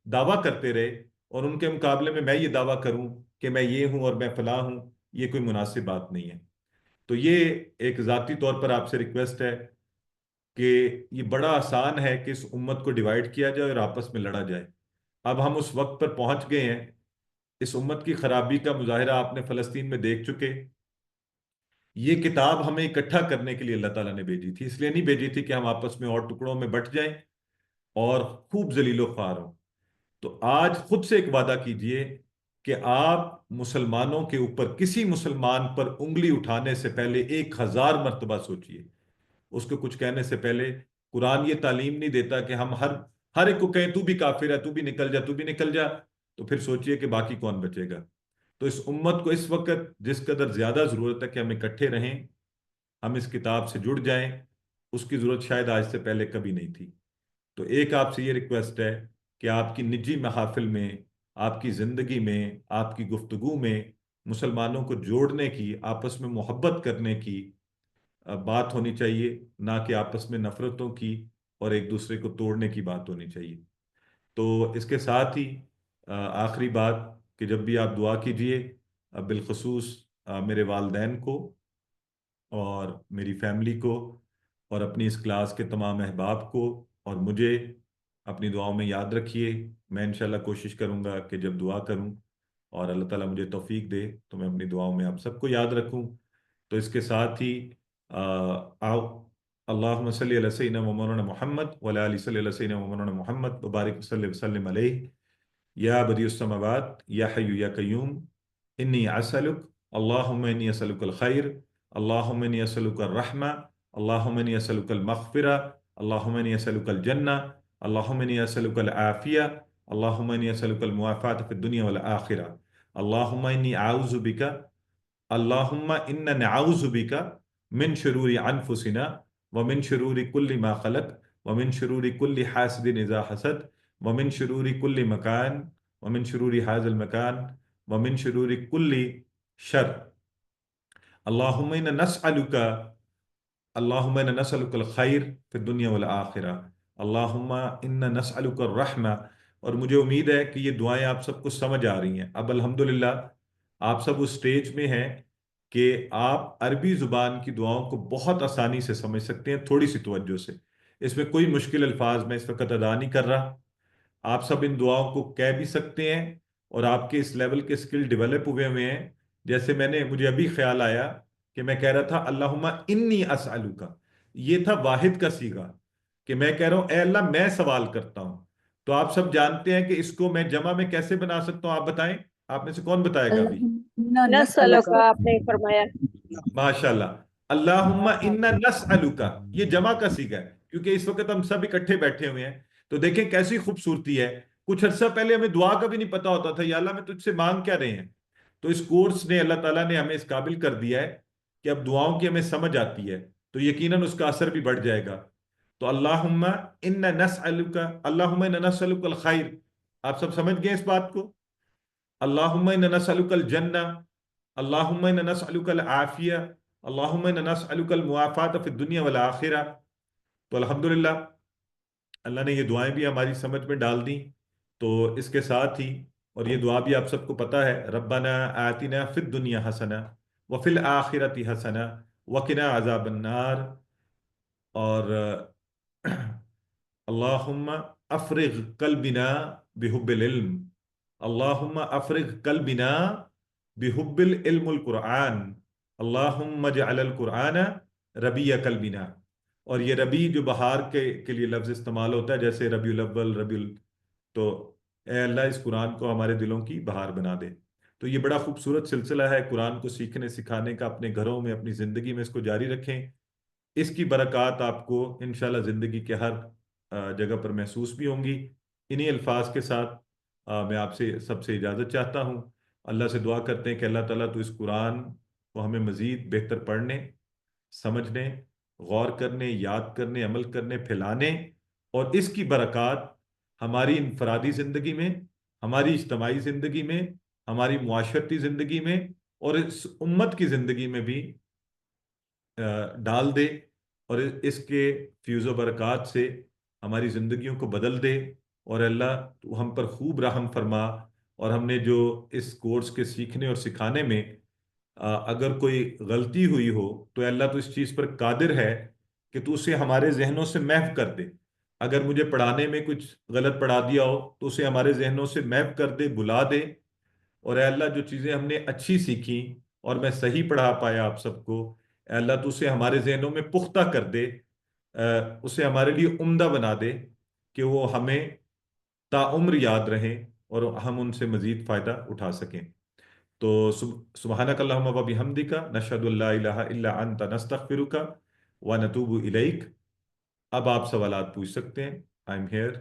दावा करते रहे। और उनके मुकाबले में मैं ये दावा करूं कि मैं ये हूं और मैं फलां हूं, ये कोई मुनासिब बात नहीं है। तो ये एक ज़ाती तौर पर आपसे रिक्वेस्ट है कि ये बड़ा आसान है कि इस उम्मत को डिवाइड किया जाए और आपस में लड़ा जाए। अब हम उस वक्त पर पहुंच गए हैं। इस उम्मत की खराबी का मुजाहिरा आपने फलस्तीन में देख चुके। ये किताब हमें इकट्ठा करने के लिए अल्लाह ताला ने भेजी थी, इसलिए नहीं भेजी थी कि हम आपस में और टुकड़ों में बंट जाएं और खूब जलीलो ख्वार हों। तो आज खुद से एक वादा कीजिए कि आप मुसलमानों के ऊपर, किसी मुसलमान पर उंगली उठाने से पहले 1000 मरतबा सोचिए। उसको कुछ कहने से पहले कुरान ये तालीम नहीं देता कि हम हर हर एक को कहें तू भी काफिर है, तू भी निकल जा, तू भी निकल जा। तो फिर सोचिए कि बाकी कौन बचेगा। तो इस उम्मत को इस वक्त जिस कदर ज्यादा जरूरत है कि हम इकट्ठे रहें, हम इस किताब से जुड़ जाएं, उसकी जरूरत शायद आज से पहले कभी नहीं थी। तो एक आपसे ये रिक्वेस्ट है कि आपकी निजी महफिल में, आपकी जिंदगी में, आपकी गुफ्तगू में मुसलमानों को जोड़ने की, आपस में मोहब्बत करने की बात होनी चाहिए, ना कि आपस में नफरतों की और एक दूसरे को तोड़ने की बात होनी चाहिए। तो इसके साथ ही आखिरी बात कि जब भी आप दुआ कीजिए, बिलखसूस मेरे वालदैन को और मेरी फैमिली को और अपनी इस क्लास के तमाम अहबाब को और मुझे अपनी दुआओं में याद रखिए। मैं इंशाल्लाह कोशिश करूंगा कि जब दुआ करूं और अल्लाह ताला मुझे तौफीक दे तो मैं अपनी दुआओं में आप सबको याद रखूं। तो इसके साथ ही आओ, अल्लाहुम्मा सल्ली अला सय्यिदिना व मौलाना मुहम्मद व अला आलि सय्यिदिना व मौलाना मुहम्मद व बारिक वसल्लम अलैहि या बदियुस समावात या हय्यु या कय्यूम इन्नी असअलुक, अल्लाहुम्मा इन्नी असअलुकल खैर, अल्लाहुम्मा इन्नी असअलुकर रहमा, अल्लाहुम्मा इन्नी असअलुकल मग़फ़िरा, अल्लाहुम्मा इन्नी असअलुकल जन्नह, अल्लाहुम्मा इन्नी असअलुकल आफिया, अल्लाहुम्मा इन्नी असअलुकल मुआफ़ात फ़िद दुनिया वल आखिरा, अल्लाहुम्मा इन्नी आऊज़ु बिका, अल्लाहुम्मा इन्ना नऊज़ु बिका मिन शुरूरि अनफुसिना व मिन शुरूरि कुल्लि मा खलक व मिन शुरूरि कुल्लि हासिदिन इज़ा हसद व मिन शुरूरि कुल्लि मकान व मिन शुरूरि हाज़िल मकान व मिन शुरूरि कुल्लि शर। अल्लाहुम्मा इन्ना नस्अलुका, अल्लाहुम्मा इन्ना नस्अलुकल खैर फिद दुनिया वल आखिरा, अल्लाहुम्मा इन्ना नस्अलुकर रहमा। और मुझे उम्मीद है कि ये दुआएं आप सबको समझ आ रही हैं। अब अल्हम्दुलिल्लाह आप सब उस स्टेज में हैं कि आप अरबी जुबान की दुआओं को बहुत आसानी से समझ सकते हैं, थोड़ी सी तवज्जो से। इसमें कोई मुश्किल अल्फाज मैं इस वक्त अदा नहीं कर रहा। आप सब इन दुआओं को कह भी सकते हैं और आपके इस लेवल के स्किल डेवलप हुए हुए हैं। जैसे मुझे अभी ख्याल आया कि मैं कह रहा था अल्लाहुम्मा इन्नी असअलुका, ये था वाहिद का सीगा कि मैं कह रहा हूं ए अल्लाह मैं सवाल करता हूं। तो आप सब जानते हैं कि इसको मैं जमा में कैसे बना सकता हूं, आप बताएं। आप में से कौन बताएगा अभी? नस्अलुका आपने फरमाया। माशाल्लाह, अल्लाहुम्मा इन्ना नस्अलुका, ये जमा का सीगा है क्योंकि इस वक्त हम सब इकट्ठे बैठे हुए हैं। तो देखें कैसी खूबसूरती है। कुछ अर्सा पहले हमें दुआ का भी नहीं पता होता था, या अल्लाह में तुझसे मांग क्या रहे हैं। तो इस कोर्स ने, अल्लाह ताला ने हमें इस काबिल कर दिया है कि अब दुआओं की हमें समझ आती है, तो यकीनन उसका असर भी बढ़ जाएगा। तो अल्लाहुम्मा इन्ना नस्अलुका, अल्लाहुम्मा इन्ना नस्अलुकल खैर, आप सब समझ गए इस बात को। अल्लाहुम्मा इन्ना नस्अलुकल जन्नह, अल्लाहुम्मा इन्ना नस्अलुकल आफिया, अल्लाहुम्मा इन्ना नस्अलुकल मुआफ़ात फ़िद दुनिया वल आखिरा। तो अल्हम्दुलिल्लाह अल्लाह ने ये दुआएं भी हमारी समझ में डाल दी। तो इसके साथ ही, और ये दुआ भी आप सबको पता है, रब्बना आतिना फ़िद दुनिया हसना व फ़िल आखिरति हसना व क़िना अज़ाबन नार। और अल्लाहुम्मा अफ़रिग़ क़ल्बिना बिहुब्बिल इल्म, अल्लाहुम्मा अफ़रिग़ क़ल्बिना बिहुब्बिल इल्मुल क़ुरआन, अल्लाहुम्मा जअलल क़ुरआन रबिया क़ल्बिना। और ये रबी जो बहार के लिए लफ्ज़ इस्तेमाल होता है, जैसे रबीउल अव्वल, रबीउल तो ए अल्लाह इस कुरान को हमारे दिलों की बहार बना दे। तो ये बड़ा खूबसूरत सिलसिला है कुरान को सीखने सिखाने का। अपने घरों में, अपनी ज़िंदगी में इसको जारी रखें। इसकी बरक़ात आपको इंशाल्लाह ज़िंदगी के हर जगह पर महसूस भी होंगी। इन्हीं अल्फाज के साथ मैं आपसे सबसे इजाज़त चाहता हूँ। अल्लाह से दुआ करते हैं कि अल्लाह ताला तो इस कुरान को हमें मज़ीद बेहतर पढ़ने, समझने, गौर करने, याद करने, अमल करने, फैलाने और इसकी बरक़ात हमारी इनफरादी ज़िंदगी में, हमारी इज्तमाई ज़िंदगी में, हमारी मुआशरती ज़िंदगी में और इस उम्मत की ज़िंदगी में भी डाल दे और इसके फ्यूज़ व बरक़ात से हमारी ज़िंदगियों को बदल दे। और अल्लाह तू हम पर खूब रहम फरमा। और हमने जो इस कोर्स के सीखने और सिखाने में अगर कोई गलती हुई हो तो अल्लाह तो इस चीज़ पर कादिर है कि तू उसे हमारे जहनों से महव कर दे। अगर मुझे पढ़ाने में कुछ गलत पढ़ा दिया हो तो उसे हमारे जहनों से महव कर दे, बुला दे। और ए अल्लाह जो चीज़ें हमने अच्छी सीखी और मैं सही पढ़ा पाया आप सबको, ए अल्लाह तो उसे हमारे जहनों में पुख्ता कर दे, उसे हमारे लिए उम्दा बना दे कि वो हमें ताउम्र याद रहें और हम उनसे मज़ीद फ़ायदा उठा सकें। तो सुब्हानक अल्लाहुम्मा व बिहम्दिका नशहदु अल्ला इलाहा इल्ला अंता नस्तगफिरुका व नतूबु इलैक। अब आप सवालात पूछ सकते हैं। I am here.